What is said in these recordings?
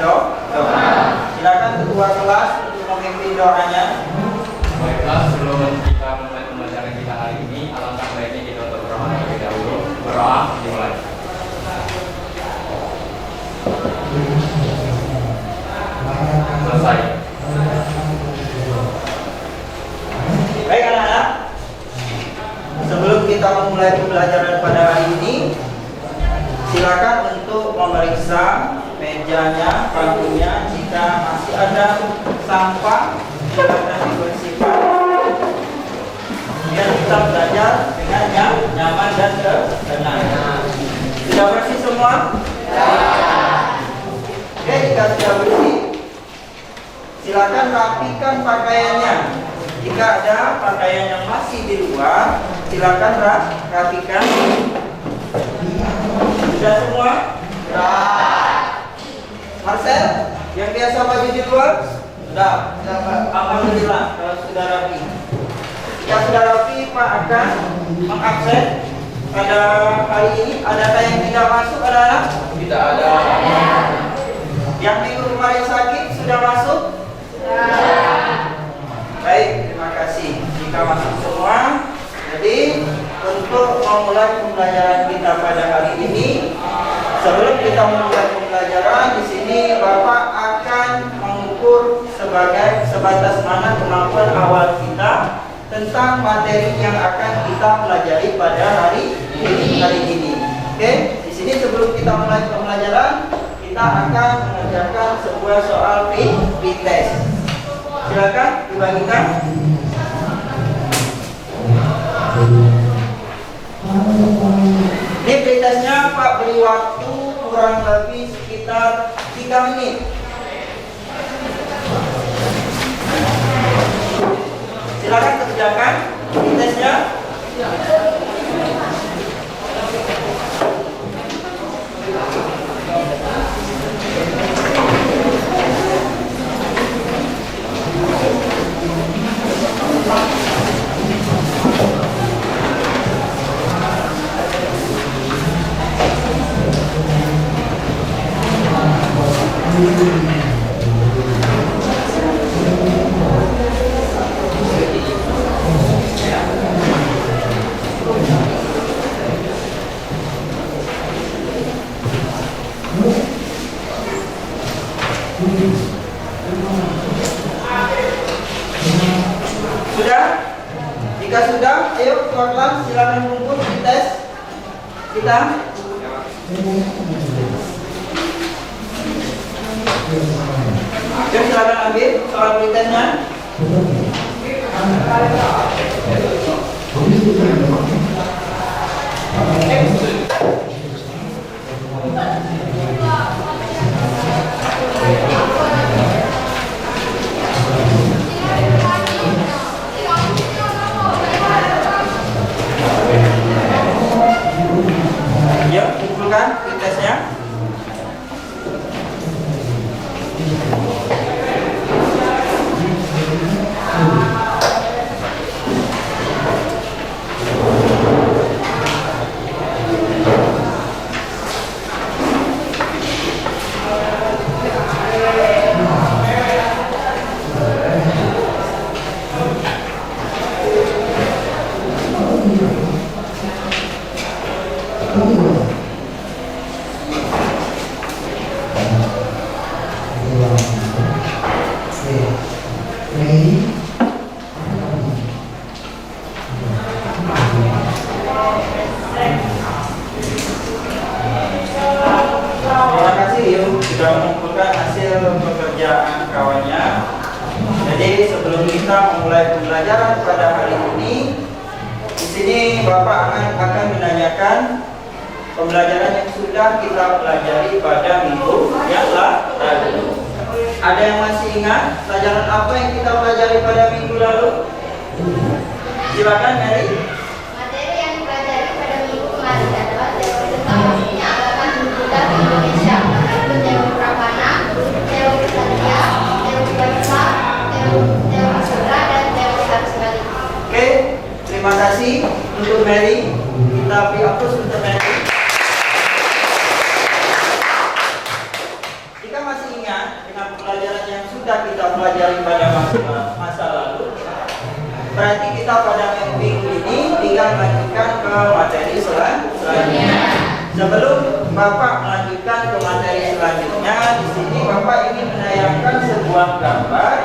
doa. Silakan ketua kelas untuk memimpin doanya. Baiklah, sebelum kita mulai pembelajaran kita hari ini, alangkah baiknya kita untuk berdoa terlebih dahulu. Berdoa dimulai. Selesai. Baik anak-anak, sebelum kita memulai pembelajaran pada hari ini, silakan untuk memeriksa mejanya, bangkunya. Jika masih ada sampah, silakan dibersihkan biar kita belajar dengan nyaman dan tenang. Sudah bersih semua? Oke, jika sudah bersih, silakan rapikan pakaiannya. Jika ada pakaian yang masih di luar, silakan rapikan. Sudah semua? Marcel, yang biasa baju di luar? Sudah. Alhamdulillah kalau sudah rapi. Jika sudah rapi, Pak akan mengabsen pada hari ini. Adakah yang tidak masuk, anak-anak? Tidak ada. Yang minggu kemarin sakit sudah masuk? Baik, terima kasih. Jika masuk semua, jadi untuk memulai pembelajaran kita pada hari ini, sebelum kita memulai pembelajaran di sini, Bapak akan mengukur sebatas mana kemampuan awal kita tentang materi yang akan kita pelajari pada hari ini. Oke, di sini sebelum kita mulai pembelajaran, kita akan mengerjakan sebuah soal pretest. Silakan dibagikan. Ini pretestnya Pak beri waktu kurang lebih sekitar 3 menit. Silakan kerjakan pretestnya. Sudah? Jika sudah, ayo ketua kelas silakan mengukur tes kita. Ayo silakan ambil soal pretestnya. Yuk, kumpulkan pretestnya. Terima kasih Yuk sudah mengumpulkan hasil pekerjaan kawannya. Jadi sebelum kita memulai pembelajaran pada hari ini, di sini Bapak akan menanyakan pembelajaran yang sudah kita pelajari pada minggu yang lalu. Ada yang masih ingat pelajaran apa yang kita pelajari pada minggu lalu? Silakan Mary. Materi yang dipelajari pada minggu kemarin adalah teori tentang masuknya agama Hindu-Buddha ke Indonesia, teori Pramana, teori Satya, teori Bangsa, teori Sudra, dan teori arus balik. Oke, terima kasih untuk Mary. Kita beri aplaus untuk Mary. Jika masih masih ingat dengan pelajaran yang sudah kita pelajari pada masa lalu, berarti kita pada minggu ini tinggal melanjutkan ke materi selanjutnya. Sebelum Bapak melanjutkan ke materi selanjutnya, di sini Bapak ingin menayangkan sebuah gambar.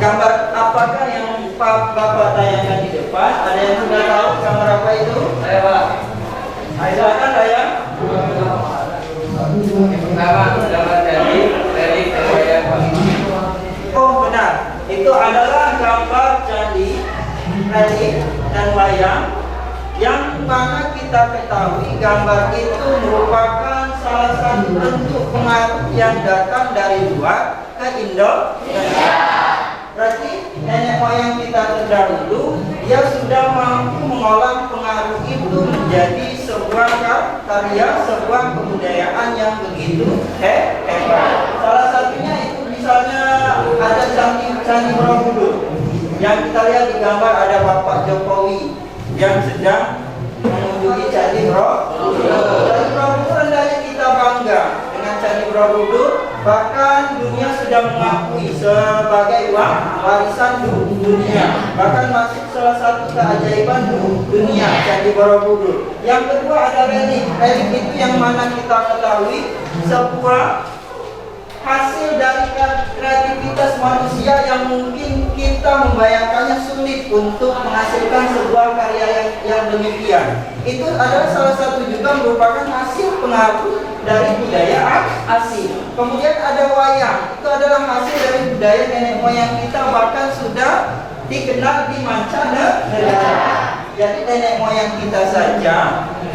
Gambar apakah yang Bapak tayangkan di depan? Ada yang sudah tahu gambar apa itu? Saya Pak. Silakan tayang. Yang pertama adalah dari wayang Pak. Oh benar, itu adalah gambar candi, relik dan wayang yang mana kita ketahui gambar itu merupakan salah satu bentuk pengaruh yang datang dari luar ke Indonesia. Berarti nenek moyang kita terdahulu dia sudah mampu mengolah pengaruh itu menjadi sebuah karya, sebuah kebudayaan yang begitu hebat. Salah satunya itu misalnya ada candi Borobudur yang kita lihat di gambar, ada Bapak Jokowi yang sedang mengunjungi Candi Borobudur. Candi Borobudur hendaknya kita bangga dengan Candi Borobudur, bahkan dunia sudah mengakui sebagai warisan dunia, bahkan masuk salah satu keajaiban dunia Candi Borobudur. Yang kedua ada relik. Relik itu yang mana kita ketahui sebuah hasil dari kreativitas manusia yang mungkin kita membayangkannya sulit untuk menghasilkan sebuah karya yang demikian. Itu adalah salah satu juga merupakan hasil pengaruh dari budaya asing. Kemudian ada wayang, itu adalah hasil dari budaya nenek moyang kita, bahkan sudah dikenal di mancanegara. Jadi nenek moyang kita saja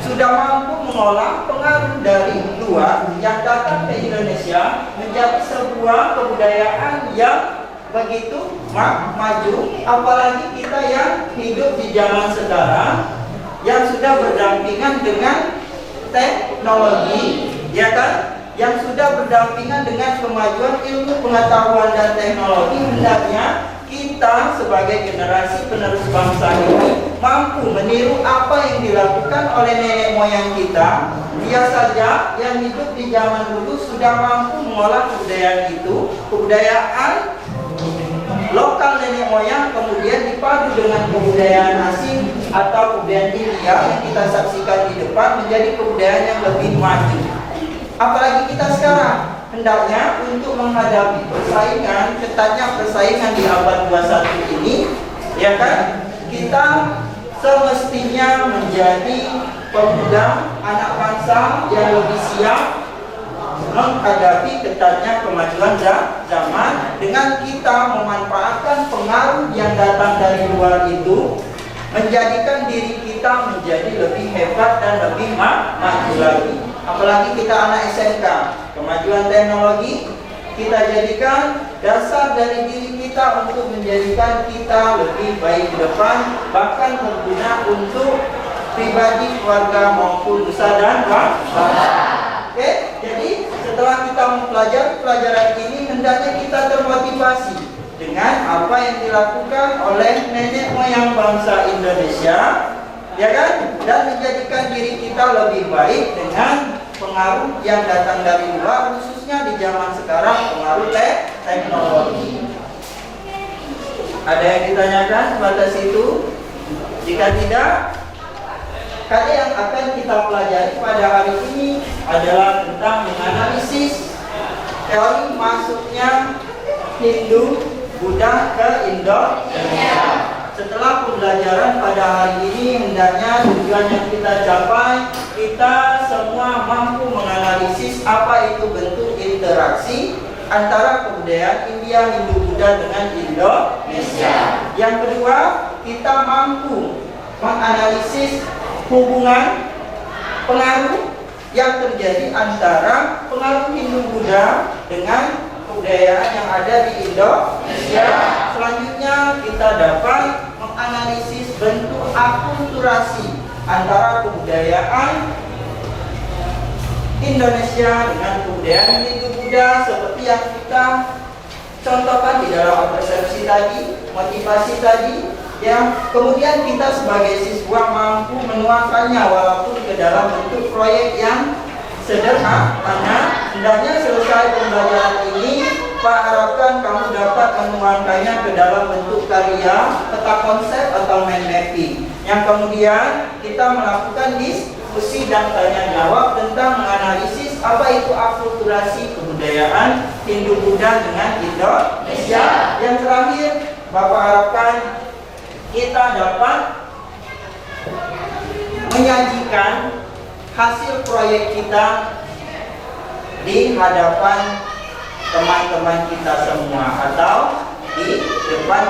sudah mampu mengolah pengaruh dari luar yang datang ke Indonesia menjadi sebuah kebudayaan yang begitu maju. Apalagi kita yang hidup di zaman sekarang yang sudah berdampingan dengan teknologi, ya kan? Yang sudah berdampingan dengan kemajuan ilmu pengetahuan dan teknologi. Hendaknya kita sebagai generasi penerus bangsa ini mampu meniru apa yang dilakukan oleh nenek moyang kita. Dia saja yang hidup di zaman dulu sudah mampu mengolah kebudayaan itu, kebudayaan lokal nenek moyang, kemudian dipadu dengan kebudayaan asing atau kebudayaan India yang kita saksikan di depan menjadi kebudayaan yang lebih maju. Apalagi kita sekarang hendaknya untuk menghadapi persaingan, ketatnya persaingan di abad 21 ini, ya kan, kita semestinya menjadi pemuda anak bangsa yang lebih siap menghadapi ketatnya kemajuan zaman dengan kita memanfaatkan pengaruh yang datang dari luar itu, menjadikan diri kita menjadi lebih hebat dan lebih maju lagi. Apalagi kita anak SMK, kemajuan teknologi kita jadikan dasar dari diri kita untuk menjadikan kita lebih baik ke depan, bahkan berguna untuk pribadi, keluarga maupun nusa dan bangsa. Oke, jadi setelah kita mempelajari pelajaran ini, hendaknya kita termotivasi dengan apa yang dilakukan oleh nenek moyang bangsa Indonesia, ya kan? Dan menjadikan diri kita lebih baik dengan pengaruh yang datang dari luar, khususnya di zaman sekarang pengaruh teknologi. Ada yang ditanyakan sebatas itu? Jika tidak, karya yang akan kita pelajari pada hari ini adalah tentang menganalisis teori masuknya Hindu Buddha ke Indonesia. Setelah pembelajaran pada hari ini, hendaknya tujuan yang kita capai, kita semua mampu menganalisis apa itu bentuk interaksi antara kebudayaan India, Hindu, Buddha dengan Indonesia. Yang kedua, kita mampu menganalisis hubungan pengaruh yang terjadi antara pengaruh Hindu Buddha dengan kebudayaan yang ada di Indonesia. Selanjutnya kita dapat menganalisis bentuk akulturasi antara kebudayaan Indonesia dengan kebudayaan Hindu Buddha, seperti yang kita contohkan di dalam persepsi tadi, motivasi tadi. Ya, kemudian kita sebagai siswa mampu menuangkannya walaupun ke dalam bentuk proyek yang sederhana. Hendaknya selesai Pak harapkan kamu dapat menuangkannya ke dalam bentuk karya, peta konsep atau mind mapping. Yang kemudian kita melakukan diskusi dan tanya jawab tentang menganalisis apa itu akulturasi kebudayaan Hindu-Buddha dengan Indonesia. Yang terakhir, Bapak harapkan kita dapat menyajikan hasil proyek kita di hadapan teman-teman kita semua atau di depan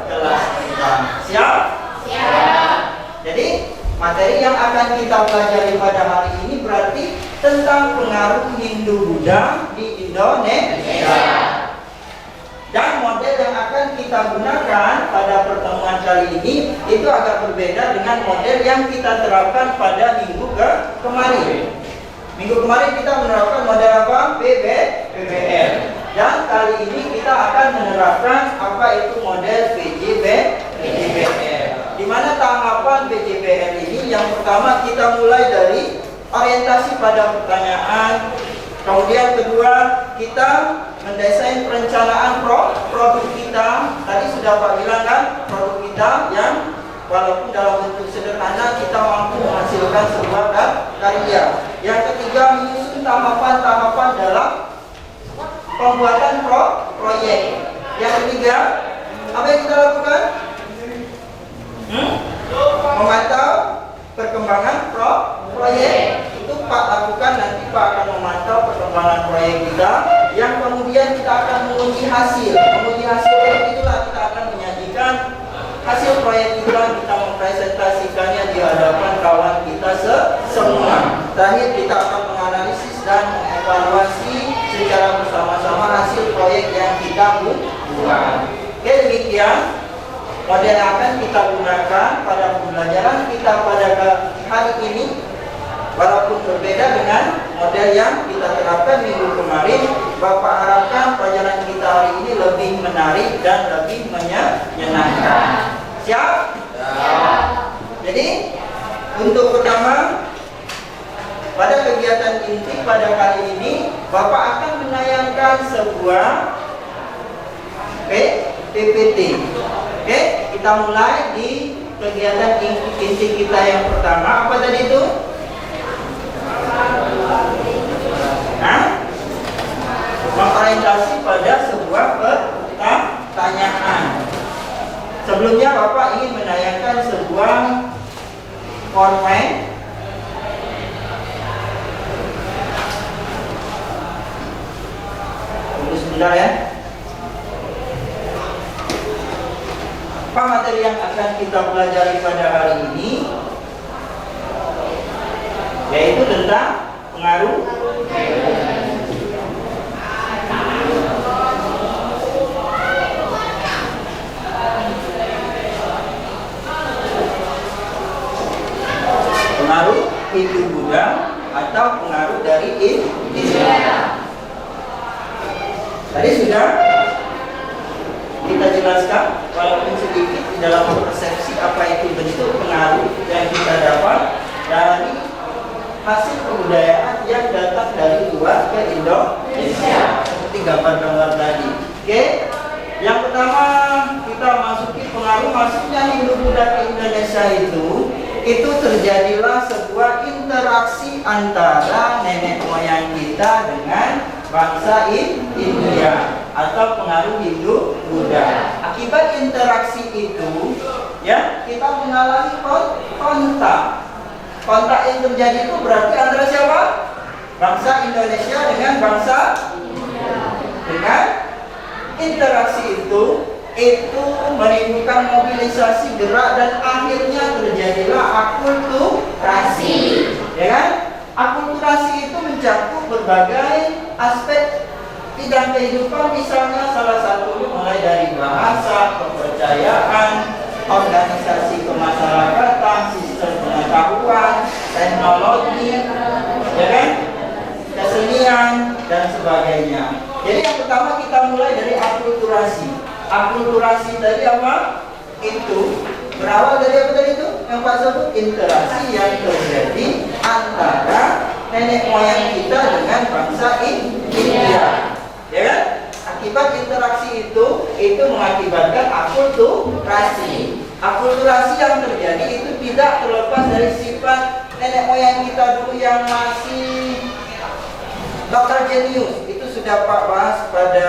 kelas kita. Siap? Siap. Jadi materi yang akan kita pelajari pada hari ini berarti tentang pengaruh Hindu-Buddha di Indonesia. Dan model yang akan kita gunakan pada pertemuan kali ini itu agak berbeda dengan model yang kita terapkan pada minggu kemarin. Minggu kemarin kita menerapkan model apa? PBL. Dan kali ini kita akan menerapkan apa itu model PJBL. Di mana tahapan PJBL ini yang pertama kita mulai dari orientasi pada pertanyaan. Kemudian kedua, kita mendesain perencanaan produk kita. Tadi sudah Pak bilang kan, produk kita yang walaupun dalam bentuk sederhana kita mampu menghasilkan sebuah karya. Yang ketiga, menyusun tahapan-tahapan dalam pembuatan proyek. Yang ketiga, apa yang kita lakukan? Memantau perkembangan proyek. Itu Pak lakukan, nanti Pak akan memantau perkembangan proyek kita. Yang kemudian kita akan menguji hasil. Menguji hasil itulah kita akan menyajikan hasil proyek kita mempresentasikannya di hadapan kawan kita semua. Terakhir kita akan menganalisis dan mengevaluasi secara bersama-sama hasil proyek yang kita buat. Oke, demikian model yang akan kita gunakan pada pembelajaran kita pada hari ini. Walaupun berbeda dengan model yang kita terapkan minggu kemarin, Bapak harapkan pelajaran kita hari ini lebih menarik dan lebih menyenangkan. Siap? Siap. Jadi untuk pertama, pada kegiatan inti pada kali ini Bapak akan menayangkan sebuah PPT. Oke, kita mulai di kegiatan inti kita yang pertama. Apa tadi itu? Mengorientasi pada sebuah pertanyaan. Sebelumnya Bapak ingin menayangkan sebuah format. Tunggu sebentar ya. Apa materi yang akan kita pelajari pada hari ini? Yaitu tentang pengaruh Hindu-Buddha atau pengaruh dari India. Tadi sudah kita jelaskan walaupun sedikit di dalam persepsi apa itu bentuk pengaruh yang kita dapat dari hasil kebudayaan yang datang dari luar ke Indonesia, seperti gambar-gambar tadi. Oke, yang pertama kita masuki pengaruh masuknya Hindu-Buddha ke Indonesia itu terjadilah sebuah interaksi antara nenek moyang kita dengan bangsa India atau pengaruh Hindu-Buddha. Akibat interaksi itu, ya kita mengalami kontak. Kontak yang terjadi itu berarti antara siapa? Bangsa Indonesia dengan bangsa India. Dengan interaksi itu menimbulkan mobilisasi gerak dan akhirnya terjadilah akulturasi. Ya kan? Akulturasi itu mencakup berbagai aspek bidang kehidupan, misalnya salah satunya mulai dari bahasa, kepercayaan, organisasi kemasyarakatan, sistem pengetahuan, teknologi, ya kan? Kesenian dan sebagainya. Jadi yang pertama kita mulai dari akulturasi. Akulturasi tadi apa? Itu berawal dari apa tadi itu? Yang Pak sebut interaksi yang terjadi antara nenek moyang kita dengan bangsa India. Ya kan? Akibat mengakibatkan akulturasi. Akulturasi yang terjadi itu tidak terlepas dari sifat nenek moyang kita dulu yang masih lokal jenius. Itu sudah Pak bahas pada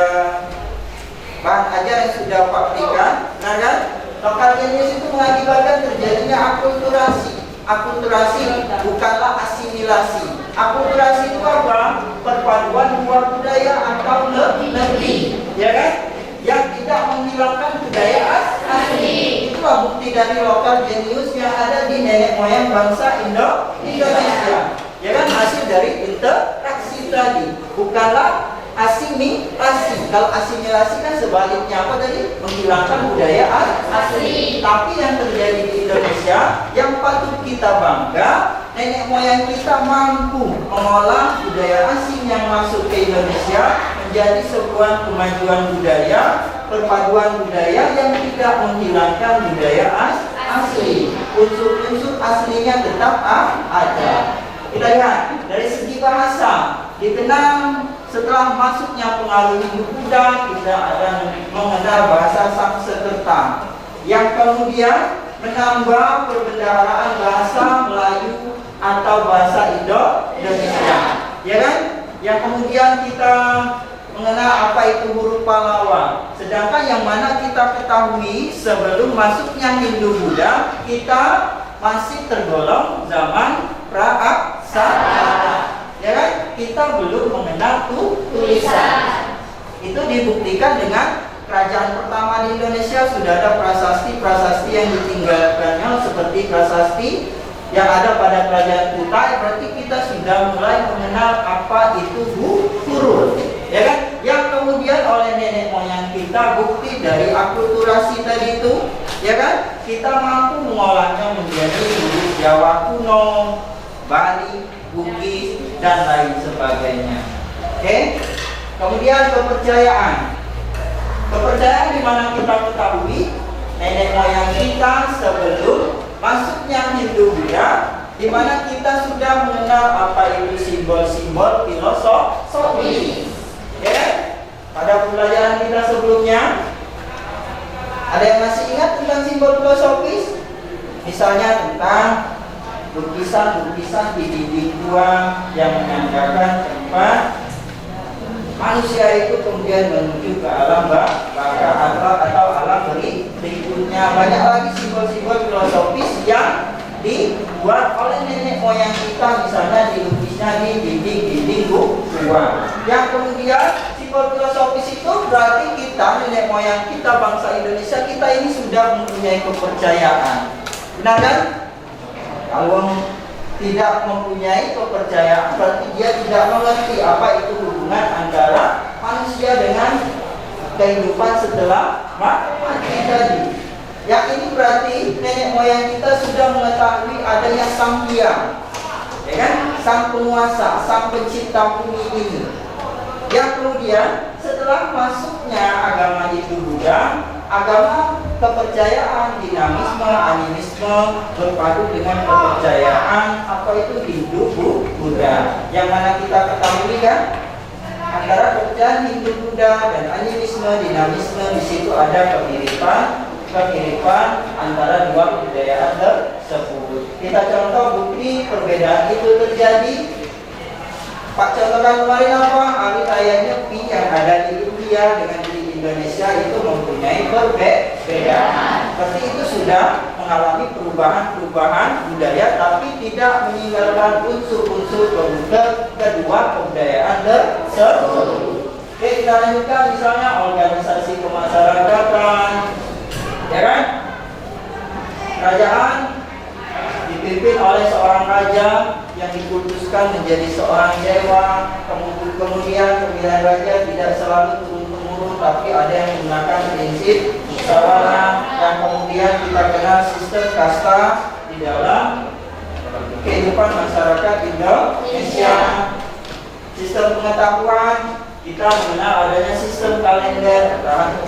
bahan ajar yang sudah Pak berikan. Nah kan, lokal jenius itu mengakibatkan terjadinya akulturasi. Akulturasi bukanlah asimilasi. Akulturasi itu apa? Perpaduan dua budaya atau negeri, ya kan? Yang tidak menghilangkan budaya asli. Itulah bukti dari lokal jenius yang ada di nenek moyang bangsa Indonesia. Ya kan, hasil dari interaksi tadi. Bukanlah asimilasi. Kalau asimilasi kan sebaliknya apa tadi? Menghilangkan budaya asli. Tapi yang terjadi di Indonesia yang patut kita bangga, nenek moyang kita mampu mengolah budaya asing yang masuk ke Indonesia menjadi sebuah kemajuan budaya, perpaduan budaya yang tidak menghilangkan budaya asli. Unsur-unsur aslinya tetap ada. Kita lihat dari segi bahasa, dikenal setelah masuknya pengaruh Hindu-Buddha, kita ada mengenal bahasa Sanskerta yang kemudian menambah perbendaharaan bahasa Melayu atau bahasa Indonesia, ya kan? Yang kemudian kita mengenal apa itu huruf Pallawa. Sedangkan yang mana kita ketahui sebelum masuknya Hindu-Buddha, kita masih tergolong zaman pra-aksara. Ya kan? Kita belum mengenal tulisan. Itu dibuktikan dengan kerajaan pertama di Indonesia sudah ada prasasti-prasasti yang ditinggalkannya seperti prasasti yang ada pada kerajaan Kutai. Berarti kita sudah mulai mengenal apa itu huruf. Ya kan? Yang kemudian oleh nenek moyang kita bukti dari akulturasi tadi itu, ya kan? Kita mampu mengolahnya menjadi huruf Jawa kuno, Bali, Bugis, dan lain sebagainya. Oke. Kemudian kepercayaan. Kepercayaan di mana kita ketahui nenek moyang kita sebelum masuknya Hindu-Buddha, di mana kita sudah mengenal apa itu simbol-simbol filosofi. Ya. Pada pembelajaran kita sebelumnya, ada yang masih ingat tentang simbol filosofis? Misalnya tentang lukisan-lukisan di dinding gua yang menandakan tempat manusia itu kemudian menuju ke alam baka atau alam berikutnya. Banyak lagi simbol-simbol filosofis yang dibuat oleh nenek moyang kita, misalnya dilukisnya di dinding-dinding gua. Yang kemudian simbol filosofis itu berarti kita, nenek moyang kita, bangsa Indonesia kita ini sudah mempunyai kepercayaan. Benar kan? Kalau tidak mempunyai kepercayaan berarti dia tidak mengerti apa itu hubungan antara manusia dengan kehidupan setelah mati tadi. Yang ini berarti nenek moyang kita sudah mengetahui adanya Sang Hyang, ya kan? Sang penguasa, sang pencipta bumi ini. Yang kemudian setelah masuknya agama Hindu-Buddha, agama kepercayaan, dinamisme, animisme berpadu dengan kepercayaan apa itu Hindu-Buddha. Yang mana kita ketahui kan, antara kepercayaan Hindu-Buddha dan animisme, dinamisme, di situ ada kemiripan antara dua kebudayaan tersebut. Kita contoh bukti perbedaan itu terjadi. Pak contohkan kemarin apa? Hari raya Nyepi yang ada di India dengan di Indonesia itu mempunyai perbedaan. Berarti itu sudah mengalami perubahan budaya, tapi tidak meninggalkan unsur-unsur kedua kebudayaan tersebut. Oke, kita lanjutkan misalnya organisasi kemasyarakatan, ya kan? Kerajaan dipimpin oleh seorang raja yang diputuskan menjadi seorang dewa. Kemudian pemilihan raja tidak selalu turun-temurun, tapi ada yang menggunakan prinsip musyawarah. Dan kemudian kita kenal sistem kasta di dalam kehidupan masyarakat Indonesia. Sistem pengetahuan, kita mengenal adanya sistem kalender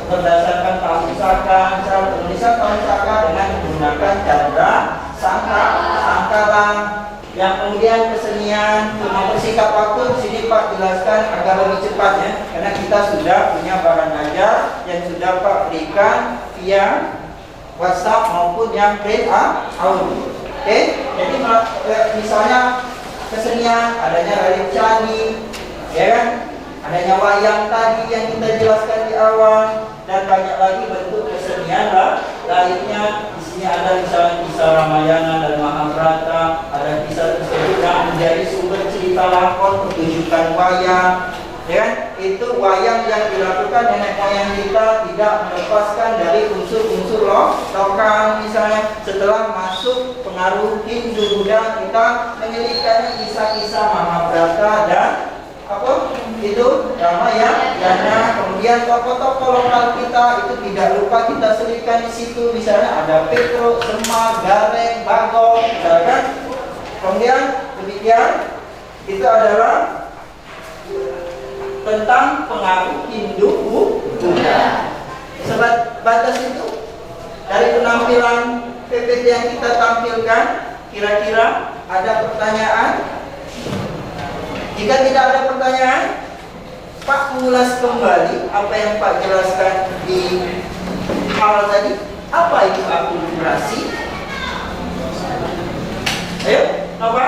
berdasarkan tahun saka. Cara penulisan tahun saka dengan menggunakan candra sangkala. Yang kemudian kesenian untuk mempersingkat waktu, di sini Pak jelaskan agar lebih cepat ya, karena kita sudah punya bahan mengajar yang sudah Pak berikan via WhatsApp maupun yang print out. Oke, jadi misalnya kesenian, adanya dari candi, ya kan? Adanya wayang tadi yang kita jelaskan di awal, dan banyak lagi bentuk kesenian lainnya. Di sini ada misalnya kisah Ramayana dan Mahabharata, ada kisah tersebut yang menjadi sumber cerita lakon pertunjukan wayang. Ya kan? Itu wayang yang dilakukan nenek moyang kita tidak melepaskan dari unsur-unsur lokal. Misalnya setelah masuk pengaruh Hindu Buddha, kita menyelipkannya kisah-kisah Mahabharata dan apa itu Ramayana. Kemudian tokoh-tokoh lokal kita itu tidak lupa kita selipkan di situ. Misalnya ada Petro, Semar, Gareng, Bagong, misalkan. Kemudian demikian itu adalah tentang pengaruh Hindu Buddha. Sebatas itu dari penampilan PPT yang kita tampilkan. Kira-kira ada pertanyaan? Jika tidak ada pertanyaan, Pak mengulas kembali apa yang Pak jelaskan di awal tadi. Apa itu akulturasi? Ayo, apa?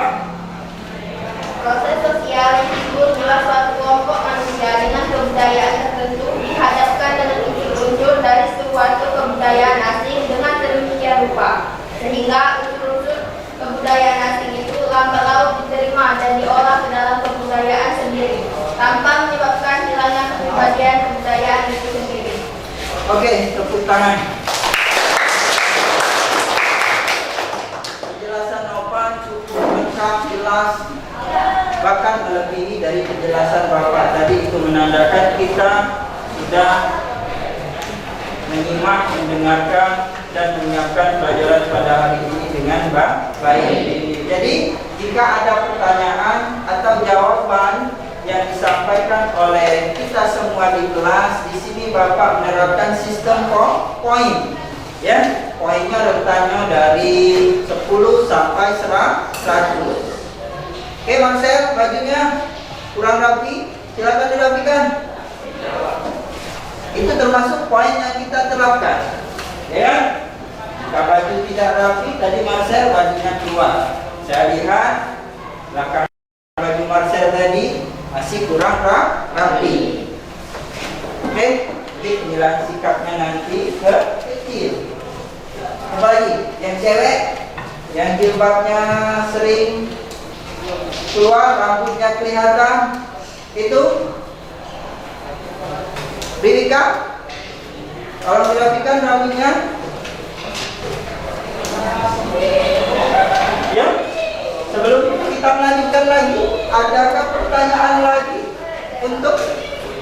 Proses sosial yang disebut adalah suatu kelompok manusia dengan kebudayaan tertentu dihadapkan dengan unsur-unsur dari suatu kebudayaan asing dengan sedemikian rupa sehingga unsur-unsur kebudayaan asing itu lambat laun diterima dan diolah ke dalam kebudayaan sendiri tanpa menyebabkan hilangnya kepribadian kebudayaan itu sendiri. Oke, tepuk tangan. Penjelasan Nova cukup lengkap, jelas, bahkan melebihi dari penjelasan Bapak tadi. Itu menandakan kita sudah menyimak, mendengarkan, dan menyiapkan pelajaran pada hari ini dengan baik. Jadi jika ada pertanyaan atau jawaban yang disampaikan oleh kita semua di kelas, di sini Bapak menerapkan sistem poin. Ya, poinnya rentannya dari 10 sampai 100. Oke, Marcel, bajunya kurang rapi, silakan dirapikan. Itu termasuk poin yang kita terapkan. Ya, jika baju tidak rapi, tadi Marcel bajunya keluar. Saya lihat belakang baju Marcel tadi masih kurang rapi. Oke, jadi penilaian sikapnya nanti kecil. Kembali, yang cewek, yang jilbabnya sering keluar, rambutnya kelihatan, itu Rika, kalau dirapikan rambutnya, ya. Sebelum kita melanjutkan lagi, adakah pertanyaan lagi untuk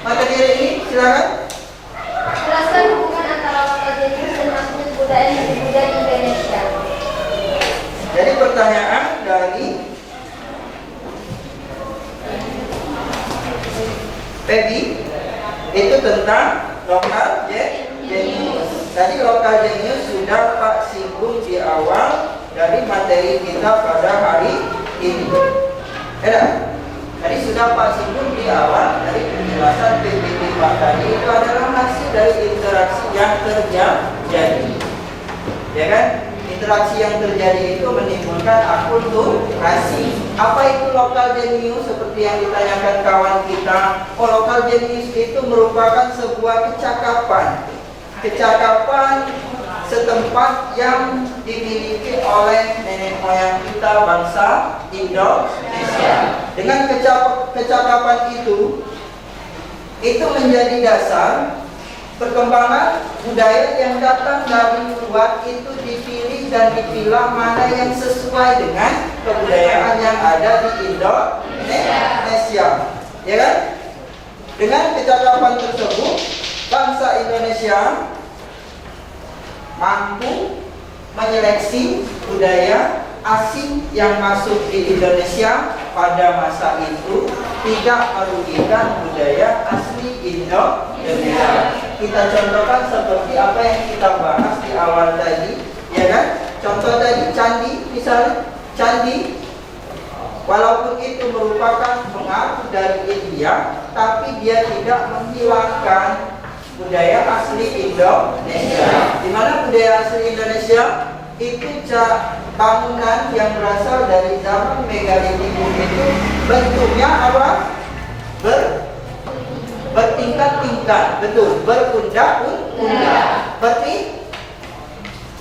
materi ini? Silakan. Jelaskan hubungan antara lokal jenis dan maksud budaya di Indonesia. Jadi pertanyaan dari Peggy itu tentang lokal genius. Tadi lokal genius sudah Pak singgung di awal dari materi kita pada hari ini. Tadi sudah Pak singgung di awal dari penjelasan PPT Pak tadi, itu adalah hasil dari interaksi yang terjadi. Ya kan? Interaksi yang terjadi itu menimbulkan akulturasi. Apa itu lokal genius? Seperti yang ditanyakan kawan kita. Oh, lokal genius itu merupakan sebuah kecakapan setempat yang dimiliki oleh nenek moyang kita bangsa Indonesia. Dengan kecakapan itu menjadi dasar perkembangan budaya yang datang dari luar. Itu dipilih dan dipilah mana yang sesuai dengan kebudayaan yang ada di Indonesia. Ya kan? Dengan kecakapan tersebut, bangsa Indonesia mampu menyeleksi budaya asing yang masuk di Indonesia pada masa itu tidak merugikan budaya asli Indonesia. Kita contohkan seperti apa yang kita bahas di awal tadi, ya kan? Contoh tadi candi, misalnya candi, walaupun itu merupakan pengaruh dari India, tapi dia tidak menghilangkan budaya asli Indonesia. Di mana budaya asli Indonesia itu bangunan yang berasal dari zaman megalitikum itu bentuknya apa? Bertingkat-tingkat, betul, berundak-undak. Berarti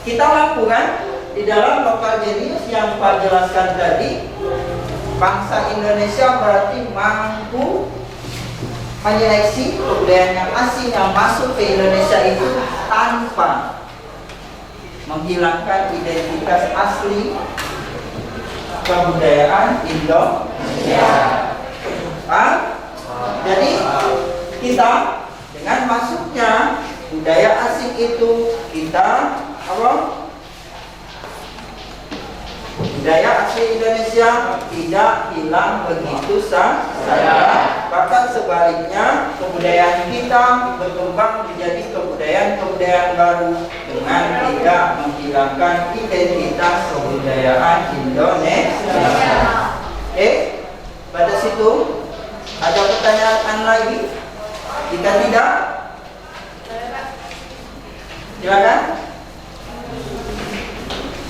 kita mampu kan di dalam lokal jenius yang Pak jelaskan tadi, bangsa Indonesia berarti mampu menyeleksi kebudayaan yang asing yang masuk ke Indonesia itu tanpa menghilangkan identitas asli kebudayaan Indonesia. Jadi kita dengan masuknya budaya asing itu kita budaya asli Indonesia tidak hilang begitu saja. Bahkan sebaliknya kebudayaan kita berkembang menjadi kebudayaan baru dengan tidak menghilangkan identitas kebudayaan Indonesia. Pada situ ada pertanyaan lagi? Jika tidak, silakan.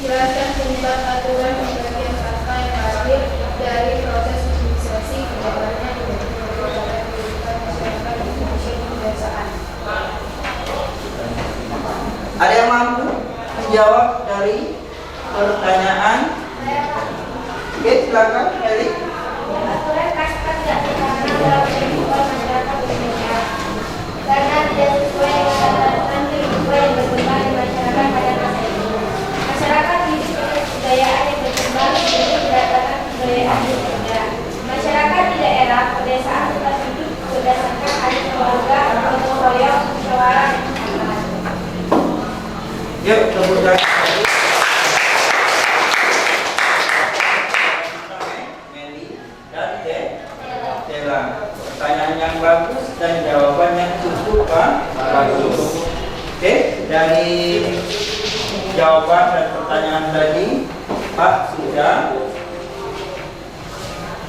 Jelaskan penyebab aturan pembagian kata yang hasil dari proses civilisasi kedepannya menjadi kehidupan masyarakat Indonesia di pedesaan. Ada yang mampu menjawab dari pertanyaan? Oke, silakan, Eli. Aturan kasta tidak terkena dalam kehidupan masyarakat Indonesia karena tidak sesuai dengan tatanan kehidupan yang berkembang di masyarakat pada masa itu. Masyarakat hidup dengan kebudayaan yang berkembang menjadi berdasarkan kebudayaan berbeda. Masyarakat di daerah pedesaan tetap hidup berdasarkan adat keluarga, gotong royong, musyawarah, dan kesatuan. Yuk, tepuk tangan. Meli dan Tela. Pertanyaan yang bagus dan jawaban yang cukup, Pak. Bagus. Oke, dari jawaban dan pertanyaan tadi, Pak sudah.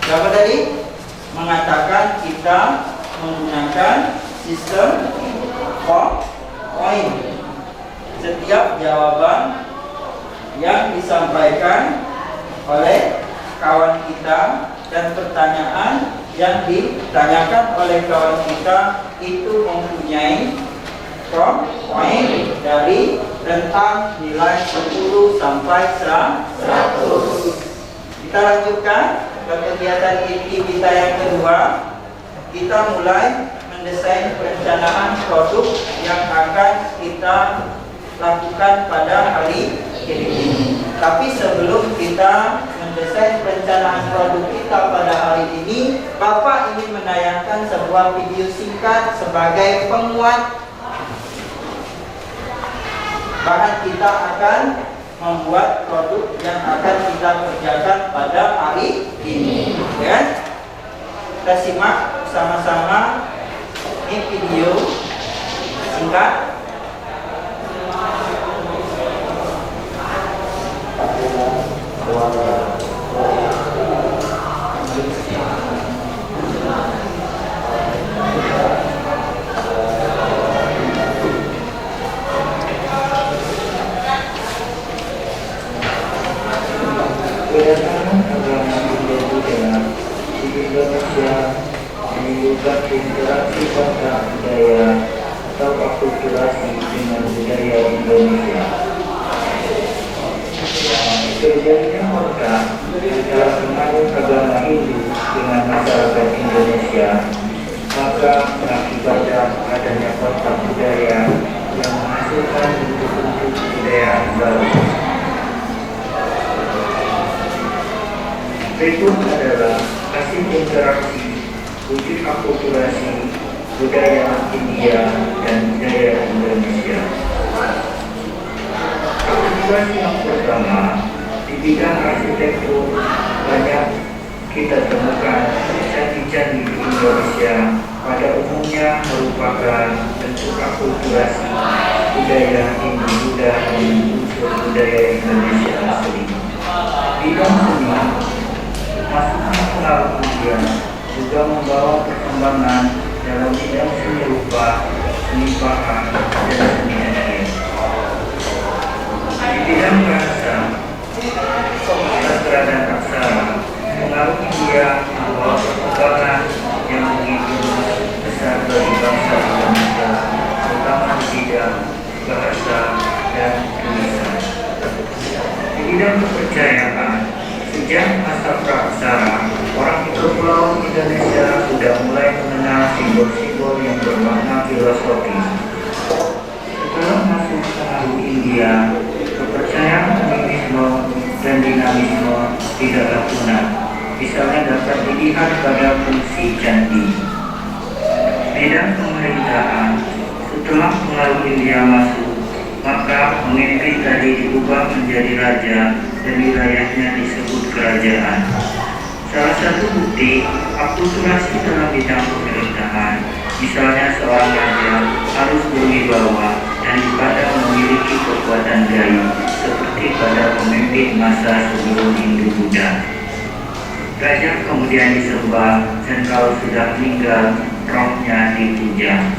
Siapa tadi? Mengatakan kita menggunakan sistem point. Setiap jawaban yang disampaikan oleh kawan kita dan pertanyaan yang ditanyakan oleh kawan kita itu mempunyai poin dari rentang nilai 10 sampai 100. Kita lanjutkan ke kegiatan inti kita yang kedua. Kita mulai mendesain perencanaan produk yang akan kita lakukan pada hari ini. Tapi sebelum kita mendesain perencanaan produk kita pada hari ini, Bapak ingin menayangkan sebuah video singkat sebagai penguat bahan kita akan membuat produk yang akan kita kerjakan pada hari ini. Ya? Kita simak sama-sama ini video singkat. Kedatangan agama Buddha di Indonesia menimbulkan interaksi bangsa budaya atau akulturasi dengan budaya Indonesia. Terjadinya kontak antara penganut agama Hindu dengan masyarakat Indonesia, maka mengakibatkan adanya kontak budaya yang menghasilkan bentuk-bentuk budaya baru. Berikut adalah hasil interaksi wujud akulturasi budaya India dan budaya Indonesia. Akulturasi yang pertama di bidang arsitektur banyak kita temukan candi-candi di Indonesia pada umumnya merupakan bentuk akulturasi budaya Hindu-Buddha dan unsur budaya Indonesia asli. Bidang seni masuknya pengaruh India juga membawa perkembangan dalam bidang seni rupa, seni kelimpahan dan seni nyanyian. Di bidang bahasa, sastra dan aksara pengaruh India membawa perkembangan yang begitu besar bagi bangsa Indonesia, terutama di bidang bahasa dan tulisan. Di bidang kepercayaan, sejak masa praksara, orang Pulau Indonesia sudah mulai mengenal simbol-simbol yang bermakna filosofis. Setelah masuk pengaruh India, kepercayaan animisme dan dinamisme tidaklah punah. Misalnya dapat dilihat pada fungsi candi. Bidang pemerintahan, setelah pengaruh India masuk, maka pemimpin tadi diubah menjadi raja dan wilayahnya disebut kerajaan. Salah satu bukti akulturasi dalam bidang pemerintahan, misalnya seorang raja harus berwibawa dan dipandang memiliki kekuatan gaib seperti pada pemimpin masa sebelum Hindu-Buddha. Raja kemudian disembah dan kalau sudah meninggal, rohnya dipuja.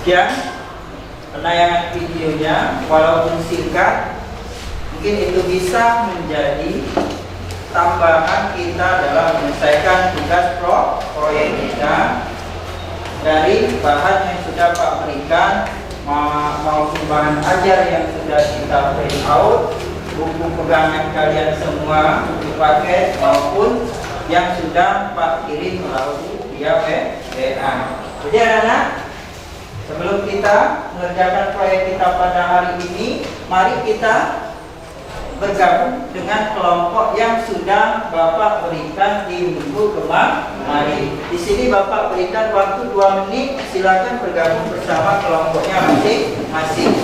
Sekian penayangan videonya, walaupun singkat, mungkin itu bisa menjadi tambahan kita dalam menyelesaikan tugas proyek kita dari bahan yang sudah Pak berikan maupun bahan ajar yang sudah kita print out, buku pegangan kalian semua dipakai maupun yang sudah Pak kirim melalui via WA. Jadi anak-anak, sebelum kita mengerjakan proyek kita pada hari ini, mari kita bergabung dengan kelompok yang sudah Bapak berikan di minggu kemarin. Di sini Bapak berikan waktu 2 menit, silakan bergabung bersama kelompoknya masing-masing.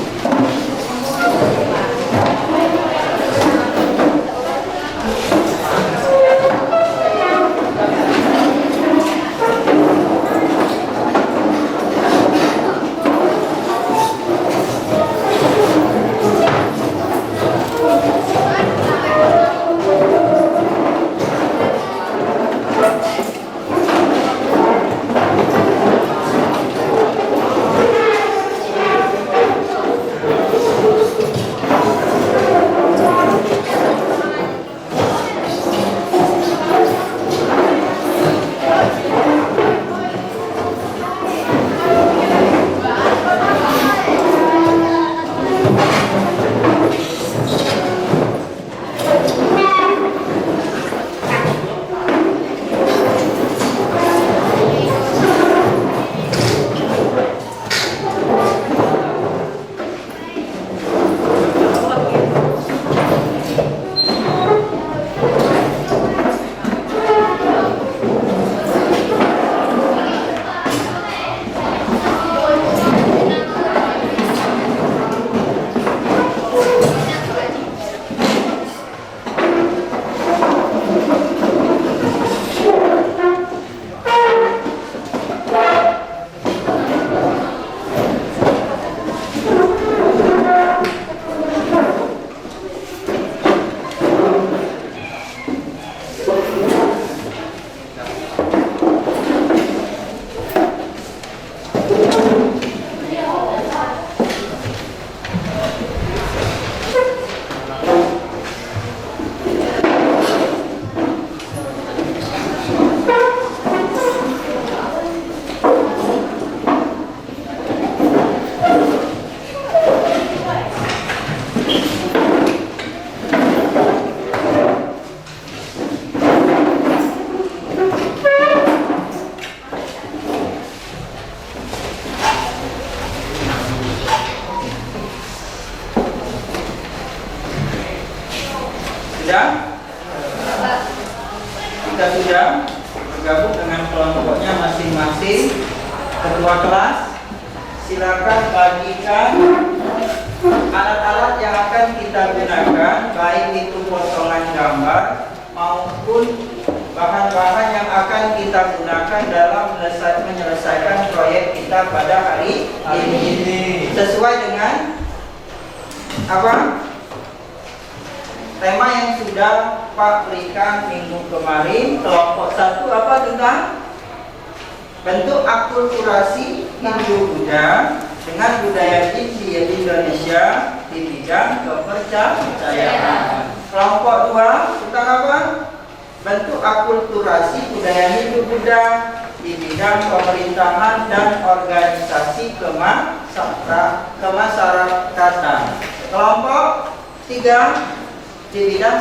Kita sudah bergabung dengan kelompoknya masing-masing. Ketua kelas, silakan bagikan alat-alat yang akan kita gunakan, baik itu potongan gambar maupun bahan-bahan yang akan kita gunakan dalam menyelesaikan proyek kita pada hari ini. Sesuai dengan apa? Tema yang sudah Pak berikan minggu kemarin, kelompok 1 apa tentang bentuk akulturasi Hindu-Buddha dengan budaya di Indonesia di bidang kepercayaan. Kelompok 2 tentang apa? Bentuk akulturasi budaya Hindu-Buddha di bidang pemerintahan dan organisasi kemasyarakatan. Kelompok 3 di bidang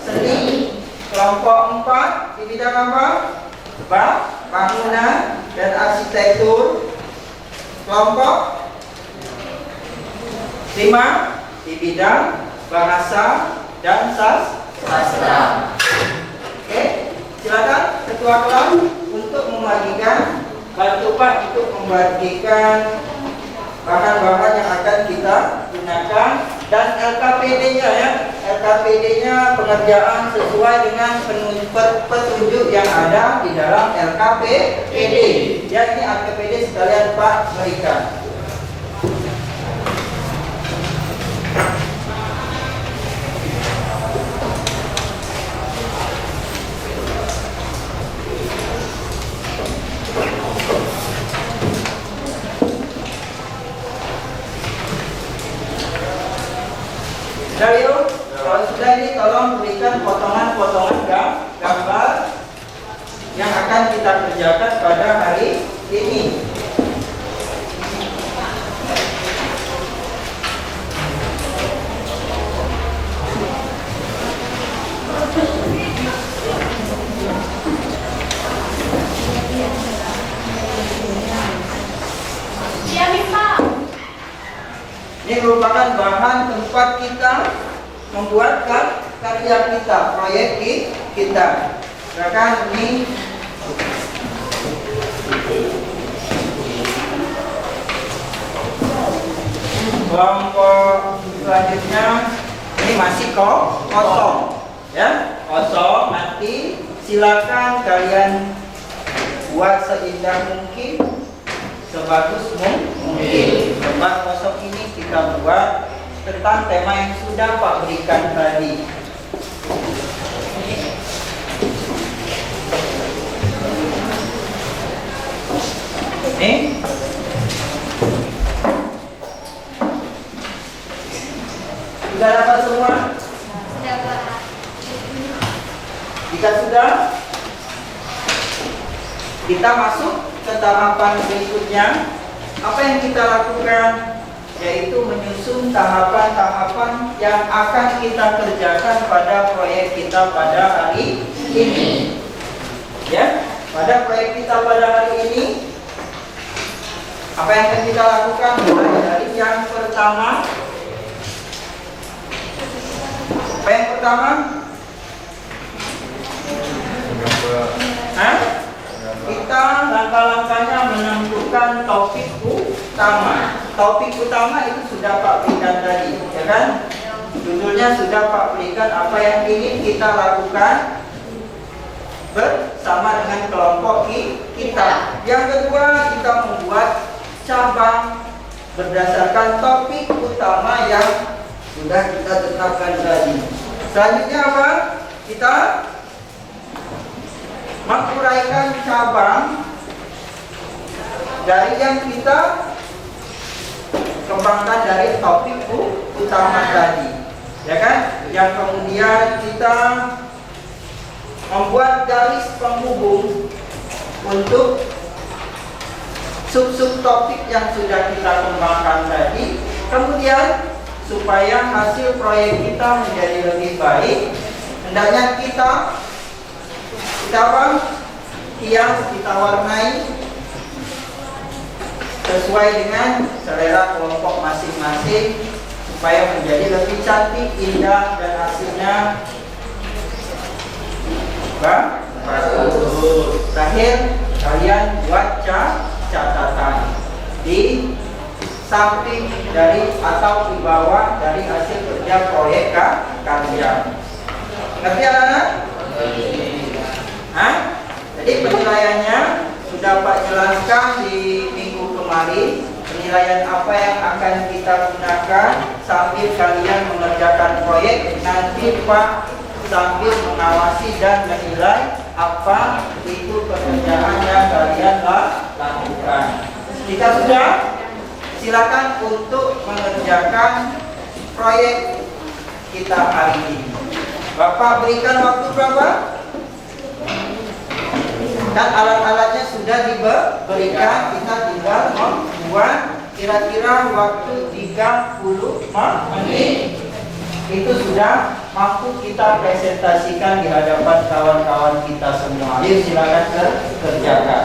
seni. Kelompok 4 di bidang apa? Bangunan dan arsitektur. Kelompok 5 di bidang bahasa dan sastra. Oke, silakan ketua kelas untuk membagikan, bantu Pak untuk membagikan bahan-bahan yang akan kita gunakan dan LKPD-nya ya. LKPD-nya pengerjaan sesuai dengan petunjuk yang ada di dalam LKPD. Ya, ini LKPD sekalian Pak berikan. Dario, kalau sudah ini tolong berikan potongan-potongan gambar yang akan kita kerjakan pada hari ini. Ya, Pak. Ini merupakan bahan tempat kita membuat karya kita, proyek kita. Silakan ini kelompok selanjutnya ini masih kosong, ya kosong. Nanti silakan kalian buat seindah mungkin, sebagus mungkin. Tempat kosong ini kita buat tentang tema yang sudah Pak berikan tadi. Ini sudah dapat semua? Sudah, Pak. Jika sudah, kita masuk ke tahapan berikutnya. Apa yang kita lakukan? Yaitu menyusun tahapan-tahapan yang akan kita kerjakan pada proyek kita pada hari ini. Ya, pada proyek kita pada hari ini, apa yang akan kita lakukan? Mulai dari yang pertama. Apa yang pertama? Kita langkah-langkahnya menentukan topik utama. Topik utama itu sudah Pak berikan tadi, ya kan? Judulnya sudah Pak berikan apa yang ingin kita lakukan bersama dengan kelompok kita. Yang kedua, kita membuat cabang berdasarkan topik utama yang sudah kita tetapkan tadi. Selanjutnya apa? Kita menguraikan cabang dari yang kita kembangkan dari topik utama tadi, ya kan? Yang kemudian kita membuat garis penghubung untuk sub-sub topik yang sudah kita kembangkan tadi. Kemudian supaya hasil proyek kita menjadi lebih baik, hendaknya kita hias, kita warnai sesuai dengan selera kelompok masing-masing supaya menjadi lebih cantik, indah, dan hasilnya bagus. Terakhir, kalian buat catatan di samping dari atau di bawah dari hasil kerja proyek kalian. Ngerti anak-anak? Jadi penilaiannya sudah Pak jelaskan di minggu kemarin. penilaian apa yang akan kita gunakan sambil kalian mengerjakan proyek. Nanti Pak sambil mengawasi dan menilai apa itu pekerjaan yang kalian lakukan. Kita sudah? Silakan untuk mengerjakan proyek kita hari ini. Bapak berikan waktu berapa? Kan alat-alatnya sudah diberikan, kita tinggal membuat. Kira-kira waktu 30 menit itu sudah mampu kita presentasikan di hadapan kawan-kawan kita semua. Ayo silakan kerjakan.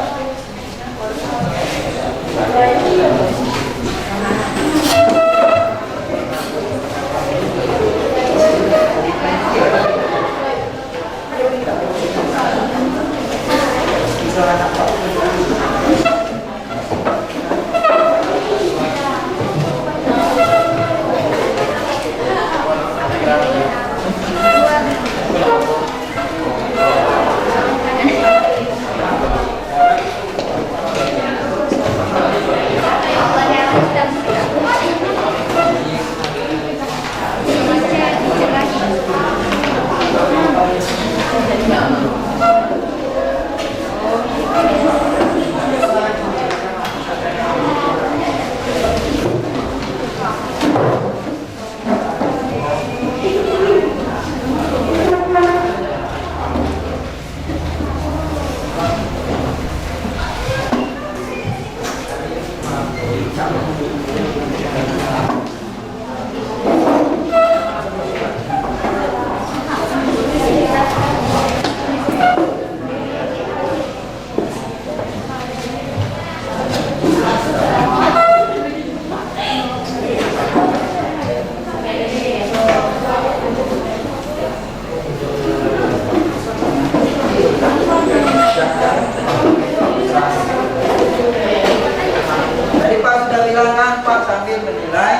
Tadi Pak sudah bilang kan, Pak sambil menilai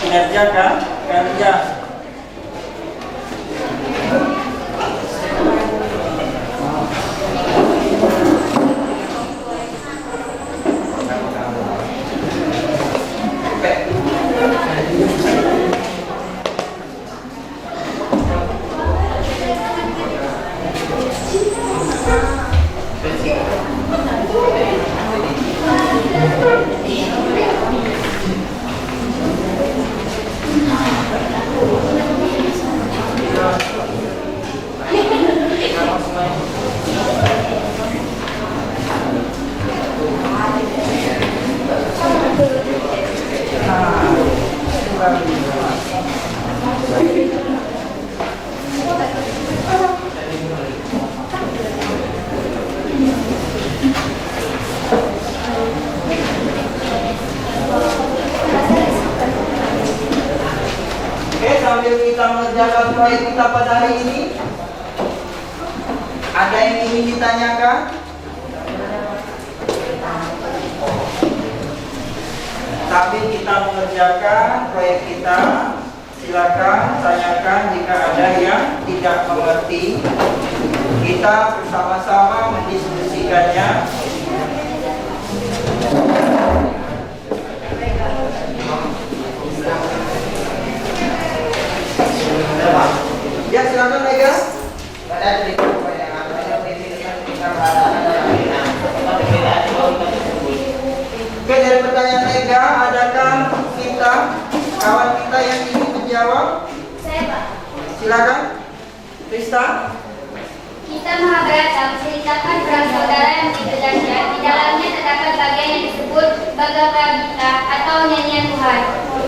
kinerja kerja. Sambil kita mengerjakan proyek kita pada hari ini, ada yang ingin ditanyakan? Sambil kita mengerjakan proyek kita, silakan tanyakan jika ada yang tidak mengerti. Kita bersama-sama mendiskusikannya. Ya silakan Mega. Oke, dari pertanyaan Mega, adakah kita kawan kita yang ingin menjawab? Saya Pak. Silakan, Krista. Kita Mahabharata menceritakan perang saudara yang begitu dahsyat. Di dalamnya terdapat bagian yang disebut Bhagavad Gita atau nyanyian Tuhan.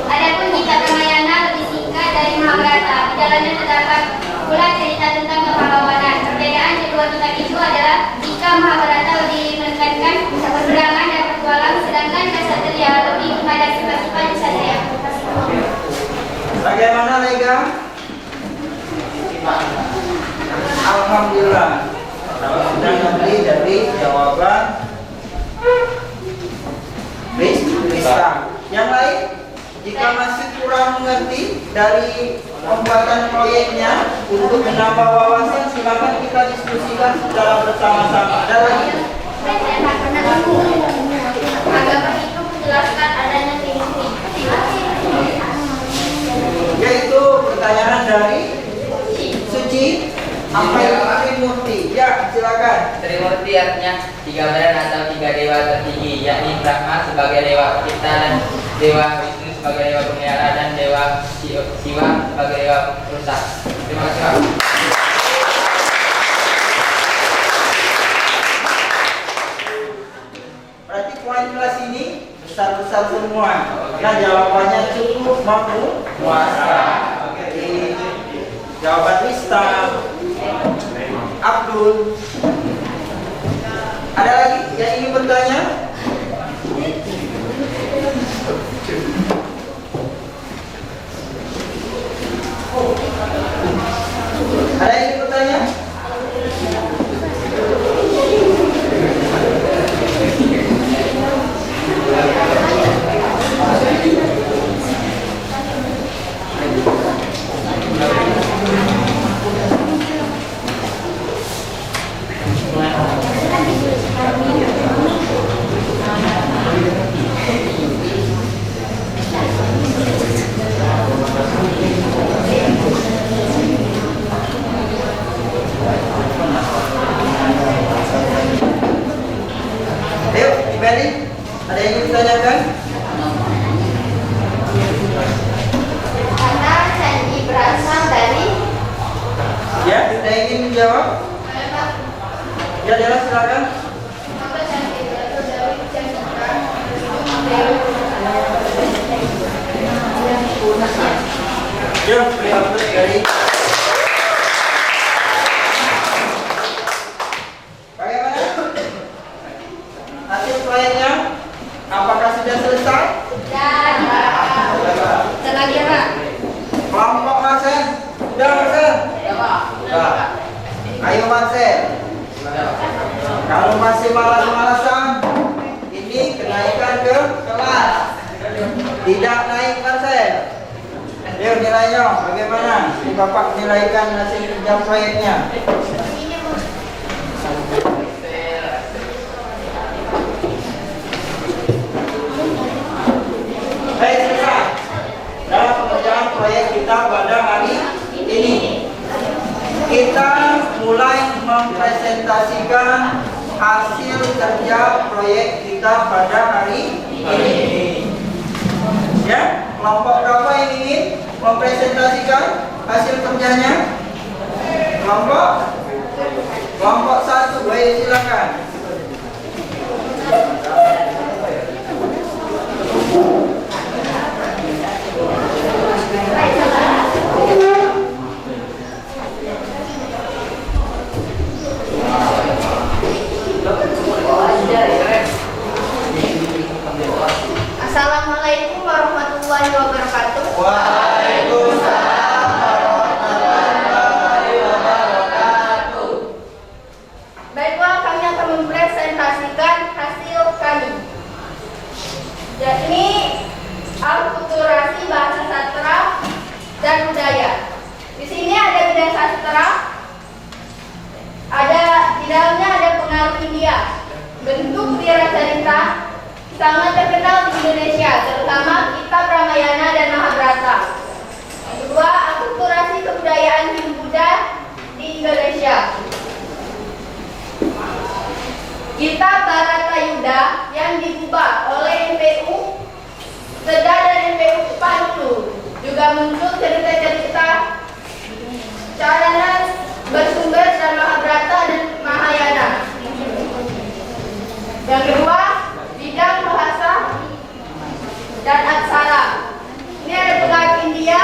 Adapun Gita Ramayana lebih singkat dari Mahabharata. Di dalamnya terdapat pula cerita tentang kepahlawanan. Perbedaan kedua kitab itu adalah jika Mahabharata lebih menekankan peperangan dan petualang, sedangkan Ksatria lebih kepada sifat-sifat ksatria. Bagaimana Mega? Alhamdulillah, sudah memberi dari jawaban Krista. Yang lain, jika masih kurang mengerti dari pembuatan proyeknya, untuk menambah wawasan silakan kita diskusikan secara bersama-sama. Ada lagi? Agama itu penjelasan mengikuti artinya 3 badan atau 3 dewa tertinggi, yakni Brahma sebagai dewa pencipta dan Dewa Wisnu sebagai dewa pemelihara dan Dewa Siwa sebagai dewa perusak. Terima kasih Pak. Berarti poin kelas ini besar-besar semua. Nah, jawabannya cukup memuaskan. Jadi jawaban Mista, Abdul. Ada lagi yang ingin bertanya? Ada yang ingin bertanya? Ayo, Ibadi, ada yang ingin ditanyakan? Kata candi berasal dari Ya, ada yang ingin menjawab? Ya, Dela, silakan. kata candi berasal dari candika Ya, beliau dari. Bagaimana? Hasil proyeknya? Apakah sudah selesai? dan lagi ya Pak. Kelompok Marcel, sudah Marcel? Ya Pak. Sudah. Ayo Marcel. Kalau masih malas-malasan, ini kenaikan ke kelas. Tidak naik Marcel. Yuk nilainya bagaimana? Bapak nilaikan hasil kerja proyeknya. Baik, selesai. Dalam pengerjaan proyek kita pada hari ini, kita mulai mempresentasikan hasil kerja proyek kita pada hari ini. Ya, kelompok berapa yang ingin mempresentasikan hasil kerjanya? Kelompok 1, baik silakan. Assalamualaikum warahmatullahi wabarakatuh. Waalaikumsalam warahmatullahi wabarakatuh. Baiklah, kami akan mempresentasikan hasil kami, yakni akulturasi bahasa sastra dan budaya. Di sini ada bidang sastra, di dalamnya ada pengaruh India, bentuk wiracarita sangat terkenal di Indonesia, terutama kitab Ramayana dan Mahabharata. Yang kedua, akulturasi kebudayaan Hindu-Buddha di Indonesia. Kitab Bharatayuda yang diubah oleh MPU Seda dan MPU Pandu juga muncul cerita-cerita caranya bersumber dan Mahabharata dan Mahayana. Yang kedua, bidang bahasa dan aksara. Ini ada pengaruh India,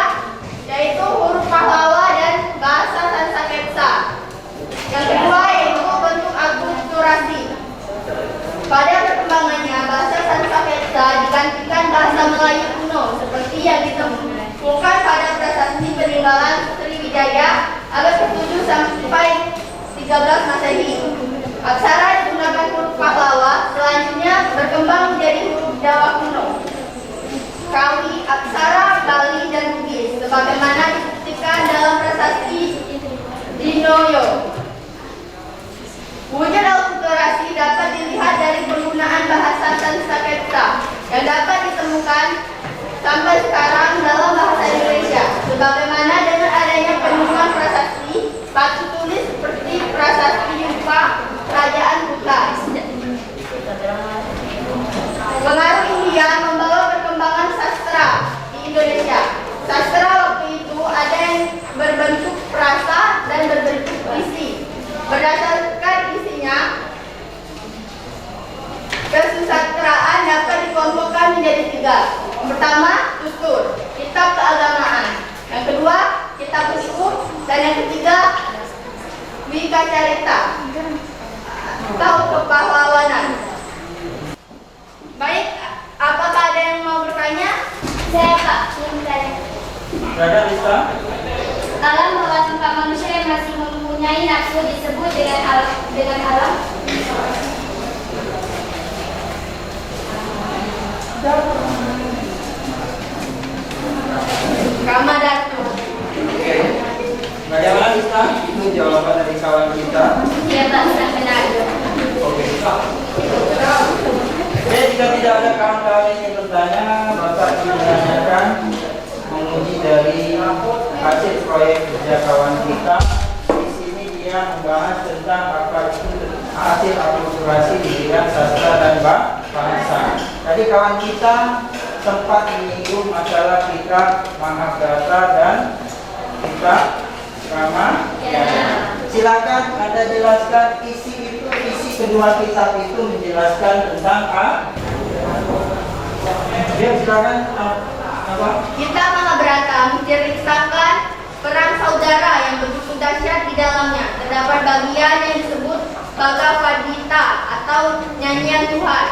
yaitu huruf Pahlawa dan bahasa Sanskerta. Yang kedua yaitu bentuk akulturasi. Pada perkembangannya, bahasa Sanskerta digantikan bahasa Melayu kuno seperti yang ditemukan pada prasasti peninggalan Sriwijaya abad ke-7 sampai 13 Masehi. Aksara digunakan huruf Pahlawa, selanjutnya berkembang menjadi huruf Jawa kuno, Kawi, aksara Bali dan Bugis, sebagaimana dibuktikan dalam prasasti Dinoyo. Wujud akulturasi dapat dilihat dari penggunaan bahasa Sanskerta yang dapat ditemukan sampai sekarang dalam bahasa Indonesia, sebagaimana dengan adanya penemuan prasasti batu tulis seperti prasasti Yupa Kerajaan Buton atau kepahlawanan. Baik, apakah ada yang mau bertanya? Saya Pak, yang bertanya. Ada Lisa? Alam bahwa tempat manusia yang masih mempunyai nafsu disebut dengan alam. Kamadatu. Oke. Bagaimana Lisa? Itu jawaban dari kawan kita. Iya Pak, sudah benar. Oke. Oke, jika tidak ada kawan-kawan yang ingin bertanya, Bapak menanyakan menguji dari hasil proyek kerja kawan kita. Di sini dia membahas tentang apa itu hasil akulturasi di bidang sastra dan bahasa. Tadi kawan kita sempat menyinggung masalah kitab Mahabharata dan kitab Ramayana. Silakan Anda jelaskan isi kedua kitab itu menjelaskan tentang Ya, silakan apa? Kitab Mahabharata menceritakan perang saudara yang begitu dahsyat di dalamnya. Terdapat bagian yang disebut Bhagavad Gita atau nyanyian Tuhan.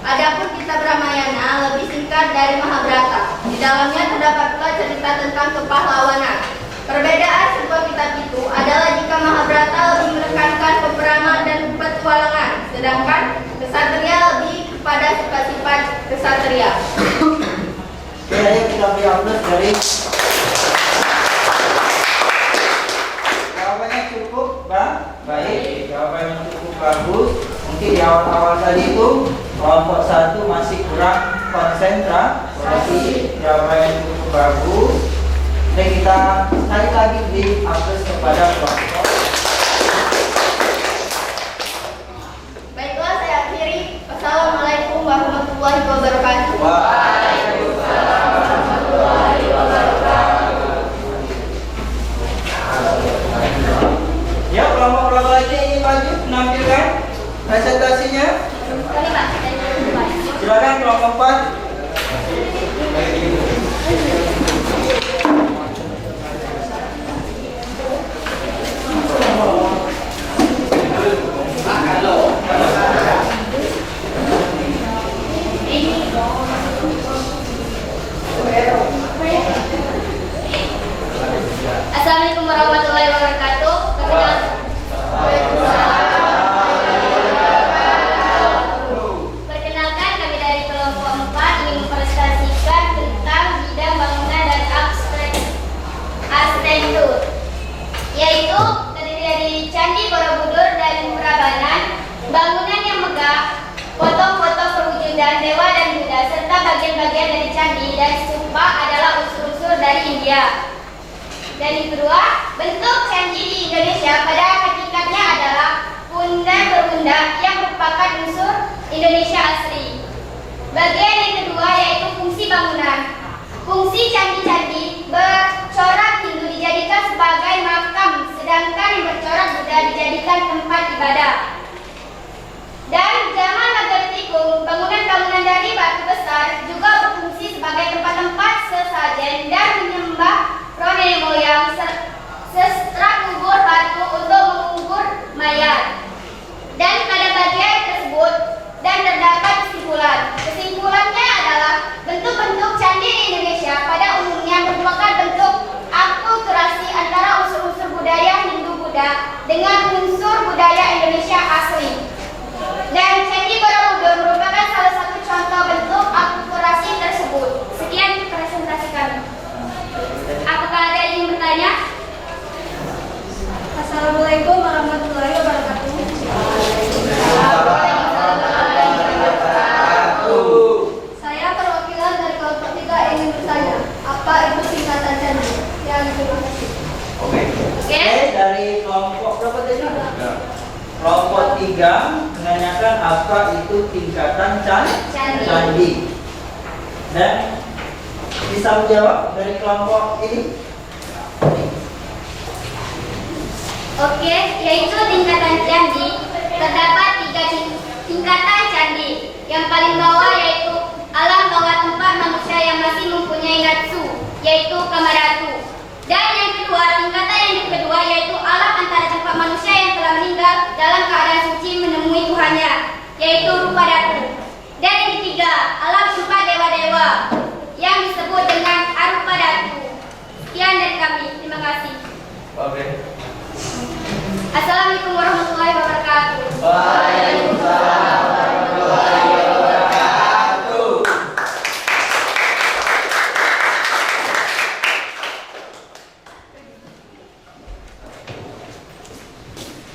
Adapun kitab Ramayana lebih singkat dari Mahabharata. Di dalamnya terdapat pula cerita tentang kepahlawanan. Perbedaan sebuah kitab itu adalah jika Mahabharata lebih menekankan peperangan dan petualangan, sedangkan Ksatria lebih kepada sifat-sifat ksatria. Ayo kita beri aplaus dari jawabannya cukup baik, jawabannya cukup bagus. Mungkin di awal-awal tadi itu kelompok 1 masih kurang konsentrasi, jawabannya cukup bagus. Dan kita sekali lagi beri aplaus kepada kelompok. Baiklah, saya akhiri. Wassalamualaikum warahmatullahi wabarakatuh. Waalaikumsalam warahmatullahi wabarakatuh. Ya, kelompok-kelompok lainnya ingin maju menampilkan presentasinya. Kami Pak, Silakan kelompok 4. Assalamualaikum warahmatullahi wabarakatuh. Perkenalkan, kami dari kelompok 4 ingin mempresentasikan tentang bidang bangunan dan arsitektur, yaitu terdiri dari Candi Borobudur dan Prambanan, bangunan yang megah, foto-foto perwujudan dewa dan Buddha, serta bagian-bagian dari candi dan stupa adalah unsur-unsur dari India. Dan yang kedua, bentuk candi di Indonesia pada hakikatnya adalah pundan berundak yang merupakan unsur Indonesia asli. Bagian yang kedua yaitu fungsi bangunan. Fungsi candi-candi bercorak Hindu dijadikan sebagai makam, sedangkan yang bercorak Buddha dijadikan tempat ibadah. Dan zaman Nagartikung, bangunan-bangunan dari batu besar juga berfungsi sebagai tempat-tempat sesajen dan menyembah roh moyang sestra kubur batu untuk mengubur mayat. Dan pada bagian tersebut dan terdapat kesimpulan. Kesimpulannya adalah bentuk-bentuk candi di Indonesia pada umumnya merupakan bentuk akulturasi antara unsur-unsur budaya Hindu-Buddha dengan unsur budaya Indonesia asli. Dan Candi Borobudur merupakan salah satu contoh bentuk akulturasi tersebut. Sekian presentasi kami. Apakah ada yang ingin bertanya? Assalamualaikum warahmatullahi wabarakatuh. Saya perwakilan dari kelompok 3 ingin bertanya, apa itu singkatan candi? Ya, terima kasih. Oke, dari kelompok berapa tadi? Kelompok 3 menanyakan apa itu tingkatan candi. Dan bisa menjawab dari kelompok ini? Oke, yaitu tingkatan candi. Terdapat 3 tingkatan candi. Yang paling bawah yaitu alam bawah tempat manusia yang masih mempunyai nafsu, yaitu Kamadatu. Dan yang kedua, tingkatan yang kedua yaitu alam antara tempat manusia yang telah meninggal dalam keadaan suci menemui Tuhannya, yaitu rupa datu. Dan yang ketiga, alam rupa dewa-dewa yang disebut dengan arupa datu. Sekian dari kami. Terima kasih. Oke. Assalamualaikum warahmatullahi wabarakatuh. Waalaikumsalam warahmatullahi wabarakatuh.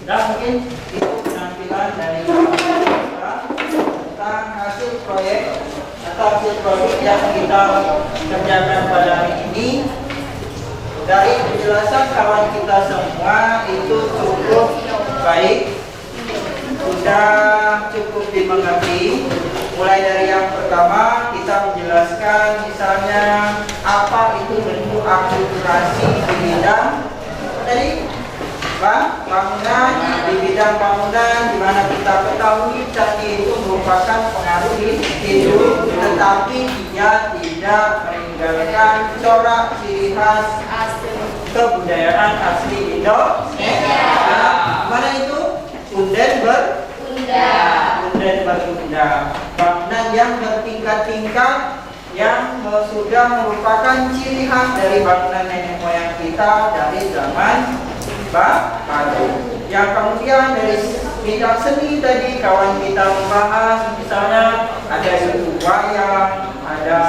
Dan mungkin itu penampilan dari kita tentang hasil proyek atau hasil produk yang kita kerjakan pada hari ini. Dari penjelasan kawan kita semua itu cukup baik, sudah cukup dimengerti. Mulai dari yang pertama kita menjelaskan misalnya apa itu bentuk akulturasi di bidang tadi bangunan, di bidang bangunan di mana kita ketahui candi itu merupakan pengaruh hidup, tetapi dia tidak meninggalkan corak ciri khas kebudayaan asli Indonesia. Mana itu? Punden berunda. Bangunan yang bertingkat-tingkat yang sudah merupakan ciri khas dari bangunan nenek moyang kita dari zaman baru. Yang kemudian dari bidang seni tadi kawan kita membahas misalnya ada seni wayang, ada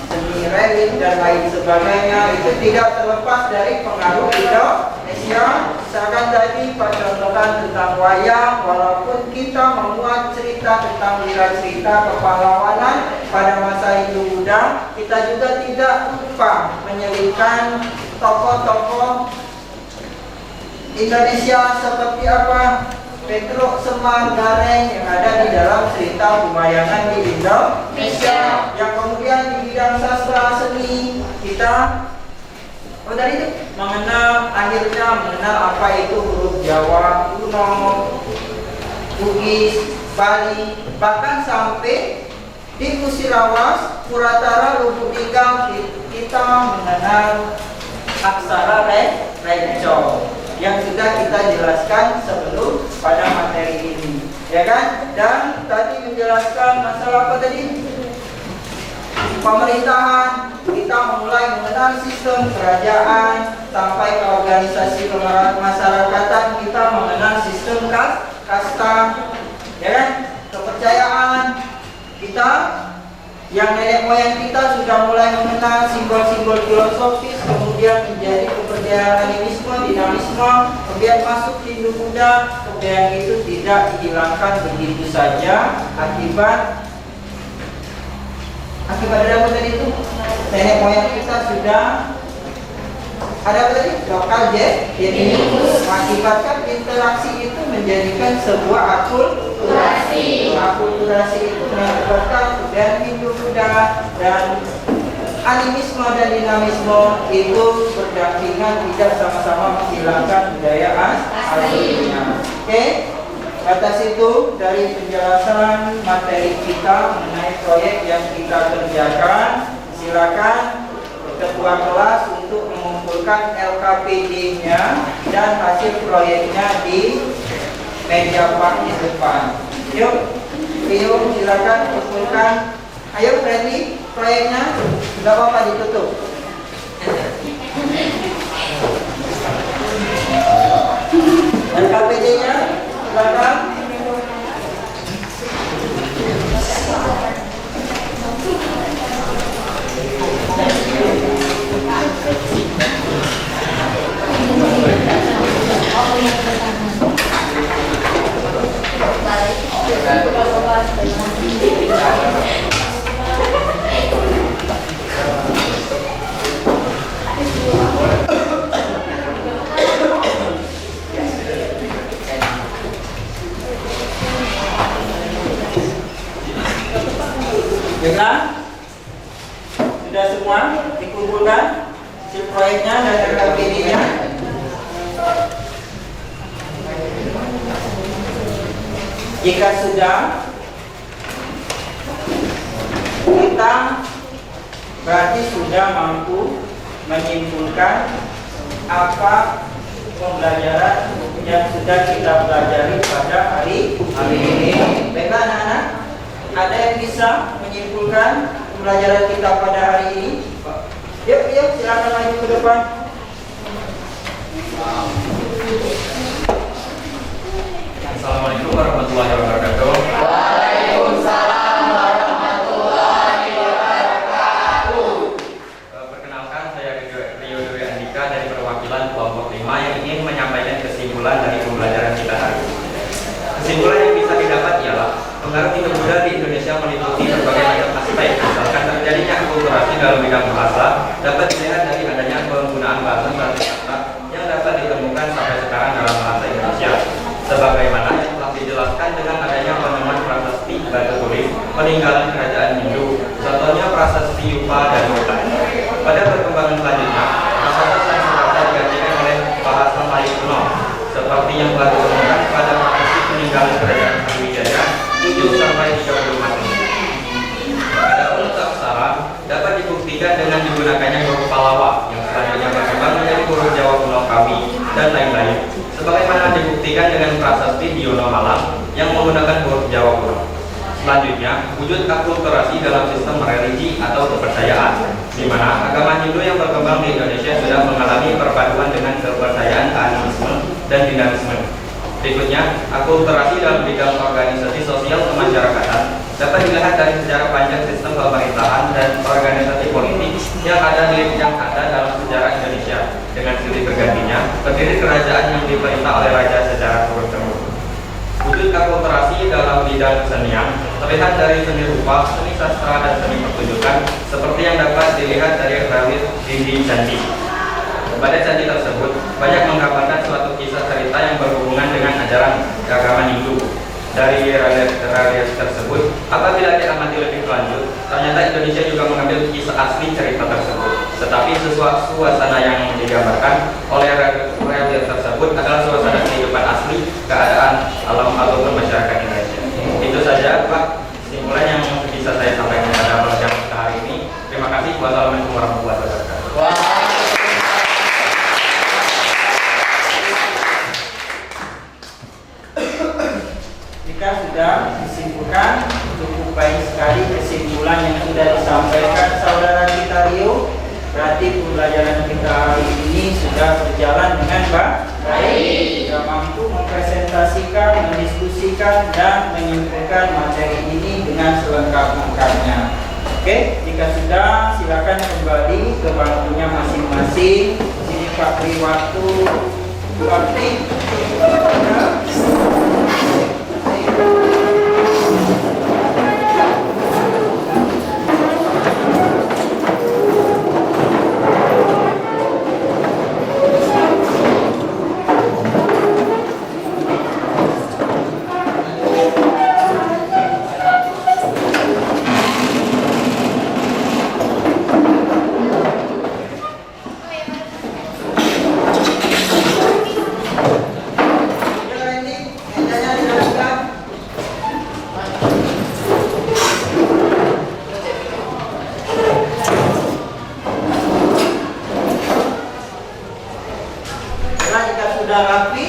seni relief dan lain sebagainya. Itu tidak terlepas dari pengaruh Indonesia. Misalkan tadi contohkan tentang wayang, walaupun kita memuat cerita tentang cerita kepahlawanan pada masa Hindu Buddha, kita juga tidak lupa menyelipkan tokoh-tokoh Indonesia seperti apa? Petruk, Semar, Gareng yang ada di dalam cerita pewayangan di Indonesia. Yang kemudian di bidang sastra seni kita dari itu akhirnya mengenal apa itu huruf Jawa kuno, Bugis, Bali, bahkan sampai di Musirawas, Puratara, Lubuk Linggau kita mengenal aksara Rencong yang sudah kita jelaskan sebelum pada materi ini, ya kan? Dan tadi menjelaskan masalah apa tadi? Pemerintahan, kita mulai mengenal sistem kerajaan sampai ke organisasi kemasyarakatan, kita mengenal sistem kasta, ya kan? Kepercayaan kita yang nenek moyang kita sudah mulai mengenal simbol-simbol filosofis, kemudian menjadi kepercayaan animisme, dinamisme, kemudian masuk Hindu Buddha, kemudian itu tidak dihilangkan begitu saja akibat ada apa tadi itu? Nenek moyang kita sudah ada apa tadi? Lokal jadi mengakibatkan interaksi itu menjadikan sebuah akulturasi itu mengakibatkan dan Hindu Buddha dan animisme dan dinamisme itu berdampingan, tidak sama-sama menghilangkan budaya aslinya. Oke, atas itu dari penjelasan materi kita mengenai proyek yang kita kerjakan, silakan ketua kelas untuk mengumpulkan LKPD-nya dan hasil proyeknya di meja Pak di depan. Yuk, silakan kumpulkan. Ayo, ready proyeknya? Tidak apa-apa ditutup. LKPD-nya, silakan. Dengar? Sudah semua dikumpulkan si proyeknya dan LKPD-nya? Jika sudah, kita berarti sudah mampu menyimpulkan apa pembelajaran yang sudah kita pelajari pada hari ini. Baiklah anak-anak, ada yang bisa menyimpulkan pembelajaran kita pada hari ini? Yuk, silakan maju ke depan. Assalamualaikum warahmatullahi wabarakatuh. Waalaikumsalam warahmatullahi wabarakatuh. Perkenalkan, saya Rio Dwi Andika dari perwakilan kelompok 5 yang ingin menyampaikan kesimpulan dari pembelajaran kita hari ini. Kesimpulan yang bisa didapat ialah pengaruh hidup Buddha di Indonesia meliputi berbagai macam aspek. Misalkan terjadinya akulturasi dalam bidang bahasa dapat dilihat dari adanya penggunaan bahasa kata yang dapat ditemukan sampai sekarang dalam bahasa Indonesia. Sebagaimana yang telah dijelaskan dengan adanya penemuan prasasti batu tulis peninggalan kerajaan Hindu, contohnya prasasti Yupa dan Mota. Pada perkembangan selanjutnya, bahasa sains dapat digantikan oleh bahasa Melayu kuno, seperti yang telah ditemukan pada prasasti peninggalan kerajaan Sriwijaya 7 sampai 30 Masehi. Adapun untuk aksara dapat dibuktikan dengan digunakannya huruf Pallawa yang selanjutnya berkembang menjadi huruf Jawa kuno Kawi dan lain-lain. Sebagaimana dibuktikan dengan prasasti Diono Malang yang menggunakan huruf Jawa kuno. Selanjutnya, wujud akulturasi dalam sistem religi atau kepercayaan, di mana agama Hindu yang berkembang di Indonesia sudah mengalami perpaduan dengan kepercayaan animisme dan dinamisme. Berikutnya, akulturasi dalam bidang organisasi sosial kemasyarakatan dapat dilihat dari sejarah panjang sistem pemerintahan dan organisasi politik yang ada dalam sejarah Indonesia. Dengan silih bergantinya, berdiri kerajaan yang diperintah oleh raja secara turun-temurun. Wujud akulturasi dalam bidang kesenian terlihat dari seni rupa, seni sastra, dan seni pertunjukan, seperti yang dapat dilihat dari relief dinding candi. Pada candi tersebut, banyak menggambarkan suatu kisah cerita yang berhubungan dengan ajaran agama Hindu. Dari relief tersebut, apabila diamati lebih lanjut, ternyata Indonesia juga mengambil kisah asli cerita tersebut. Tetapi suasana yang digambarkan oleh relief tersebut adalah suasana kehidupan asli, keadaan alam ataupun masyarakat Indonesia. Itu saja Pak, kesimpulan yang bisa saya sampaikan pada pelajaran kita hari ini. Terima kasih. Wassalamualaikum warahmatullahi wabarakatuh. Jika sudah disimpulkan, cukup baik sekali kesimpulan yang sudah disampaikan saudara kita Rio. Berarti pembelajaran kita hari ini sudah berjalan dengan baik. Sudah mampu mempresentasikan, mendiskusikan, dan menyimpulkan materi ini dengan selengkap-lengkapnya. Oke, jika sudah, silakan kembali ke bangkunya masing-masing. Sini Pak beri waktu 2 menit. Sudah rapi.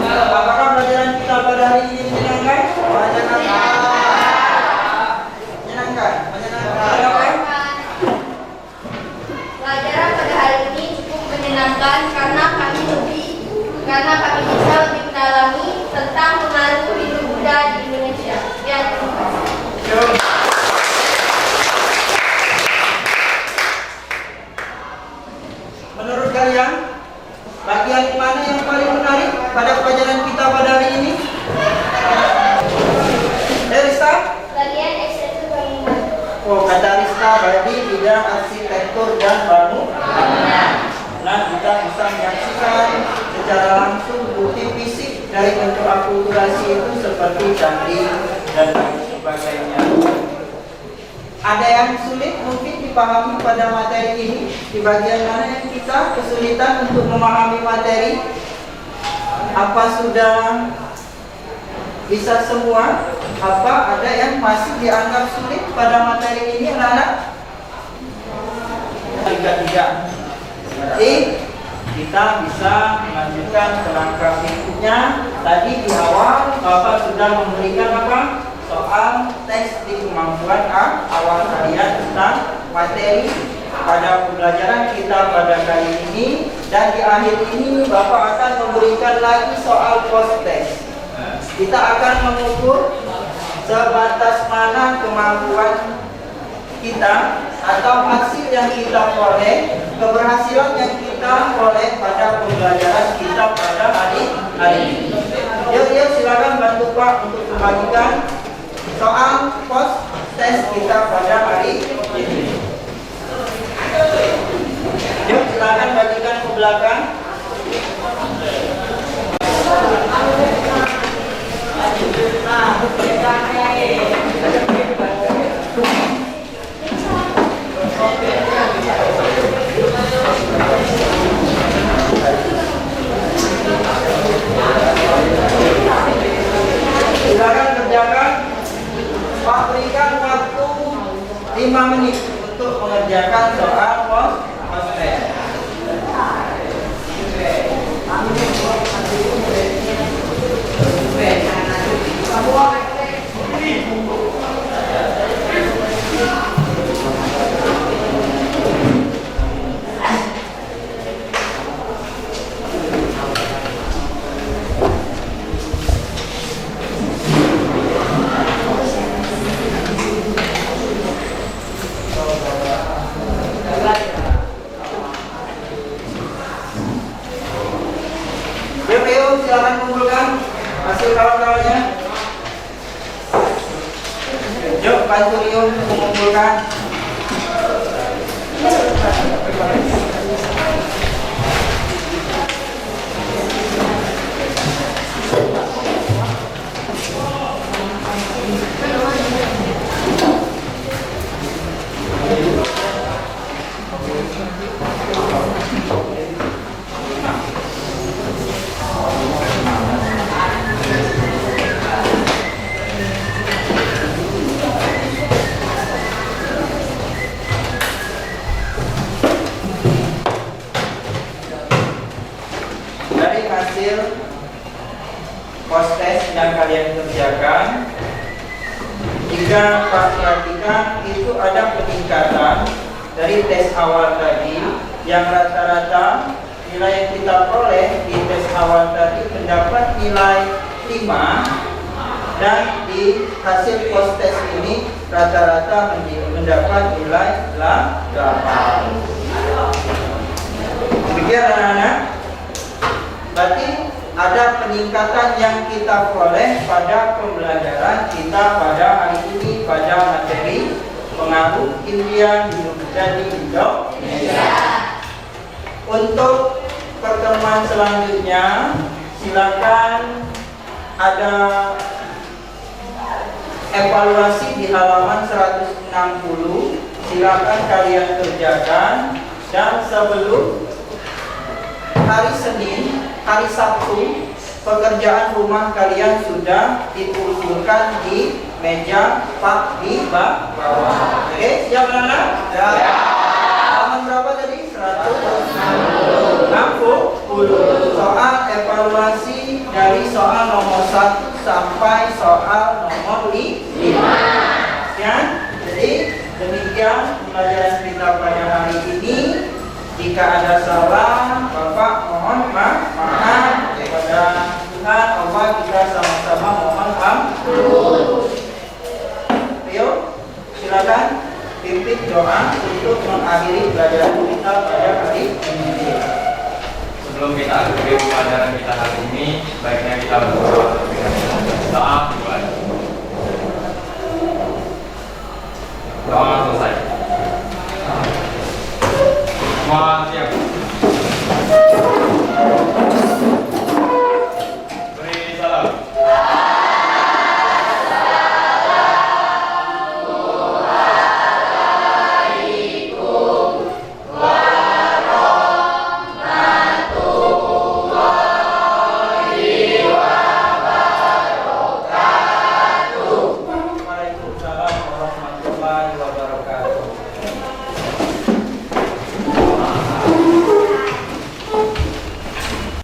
Apakah pelajaran kita pada hari ini menyenangkan? Menyenangkan. Pelajaran pada hari ini cukup menyenangkan karena kami bisa lebih mendalami tentang pengaruh Hindu Buddha di Indonesia. Ya, terima kasih. Menurut kalian, bagian mana yang paling menarik pada pelajaran kita pada hari ini? Rista? Bagian eksekutif bangunan. Oh, kata Rista berarti bidang arsitektur dan bangunan. Nah, kita bisa menyaksikan secara langsung bukti fisik dari bentuk akulturasi itu seperti candi dan lain sebagainya. Ada yang sulit mungkin dipahami pada materi ini? Di bagian mana yang kita kesulitan untuk memahami materi? Apa sudah bisa semua? Apa ada yang masih dianggap sulit pada materi ini, anak-anak? Jika tidak, berarti kita bisa melanjutkan ke langkah berikutnya. Tadi di awal Bapak sudah memberikan apa? Soal tes di kemampuan awal kalian tentang materi pada pembelajaran kita pada kali ini, dan di akhir ini Bapak akan memberikan lagi soal post test. Kita akan mengukur sebatas mana kemampuan kita atau hasil yang kita peroleh, keberhasilan yang kita peroleh pada pembelajaran kita pada hari ini. Yuk silakan bantu Pak untuk membagikan soal post test kita pada hari ini. Yuk silakan bagikan ke belakang. Silakan kerjakan. Pak berikan waktu 5 menit untuk mengerjakan soal post test. Yuk, silakan kumpulkan hasil kawan-kawannya. Yuk, bantu Rio mengumpulkan. Dari hasil post test yang kalian kerjakan, jika Pak perhatikan itu ada peningkatan dari tes awal tadi, yang rata-rata nilai yang kita peroleh di tes awal tadi mendapat nilai 5, dan di hasil post test ini rata-rata mendapat nilai 8. Demikian anak-anak. Berarti ada peningkatan yang kita peroleh pada pembelajaran kita pada hari ini pada materi pengaruh India dan Indonesia. Untuk pertemuan selanjutnya, silakan ada evaluasi di halaman 160. Silakan kalian kerjakan, dan sebelum hari Senin, hari Sabtu, pekerjaan rumah kalian sudah dikumpulkan di meja Pak di bawah. Oke, siap anak? Ya. Halaman berapa tadi? 160. Soal evaluasi dari soal nomor 1 sampai soal nomor 5. Ya, jadi demikian pembelajaran kita pada hari ini. Jika ada salah, Bapak mohon maaf kepada Tuhan Allah, kita sama-sama mohon ampun. Ayo, silakan pimpin doa untuk mengakhiri pelajaran kita pada hari ini. Sebelum kita akhiri pelajaran kita hari ini, baiknya kita berdoa. Doa Tuhan. Doa selesai. Semua siap.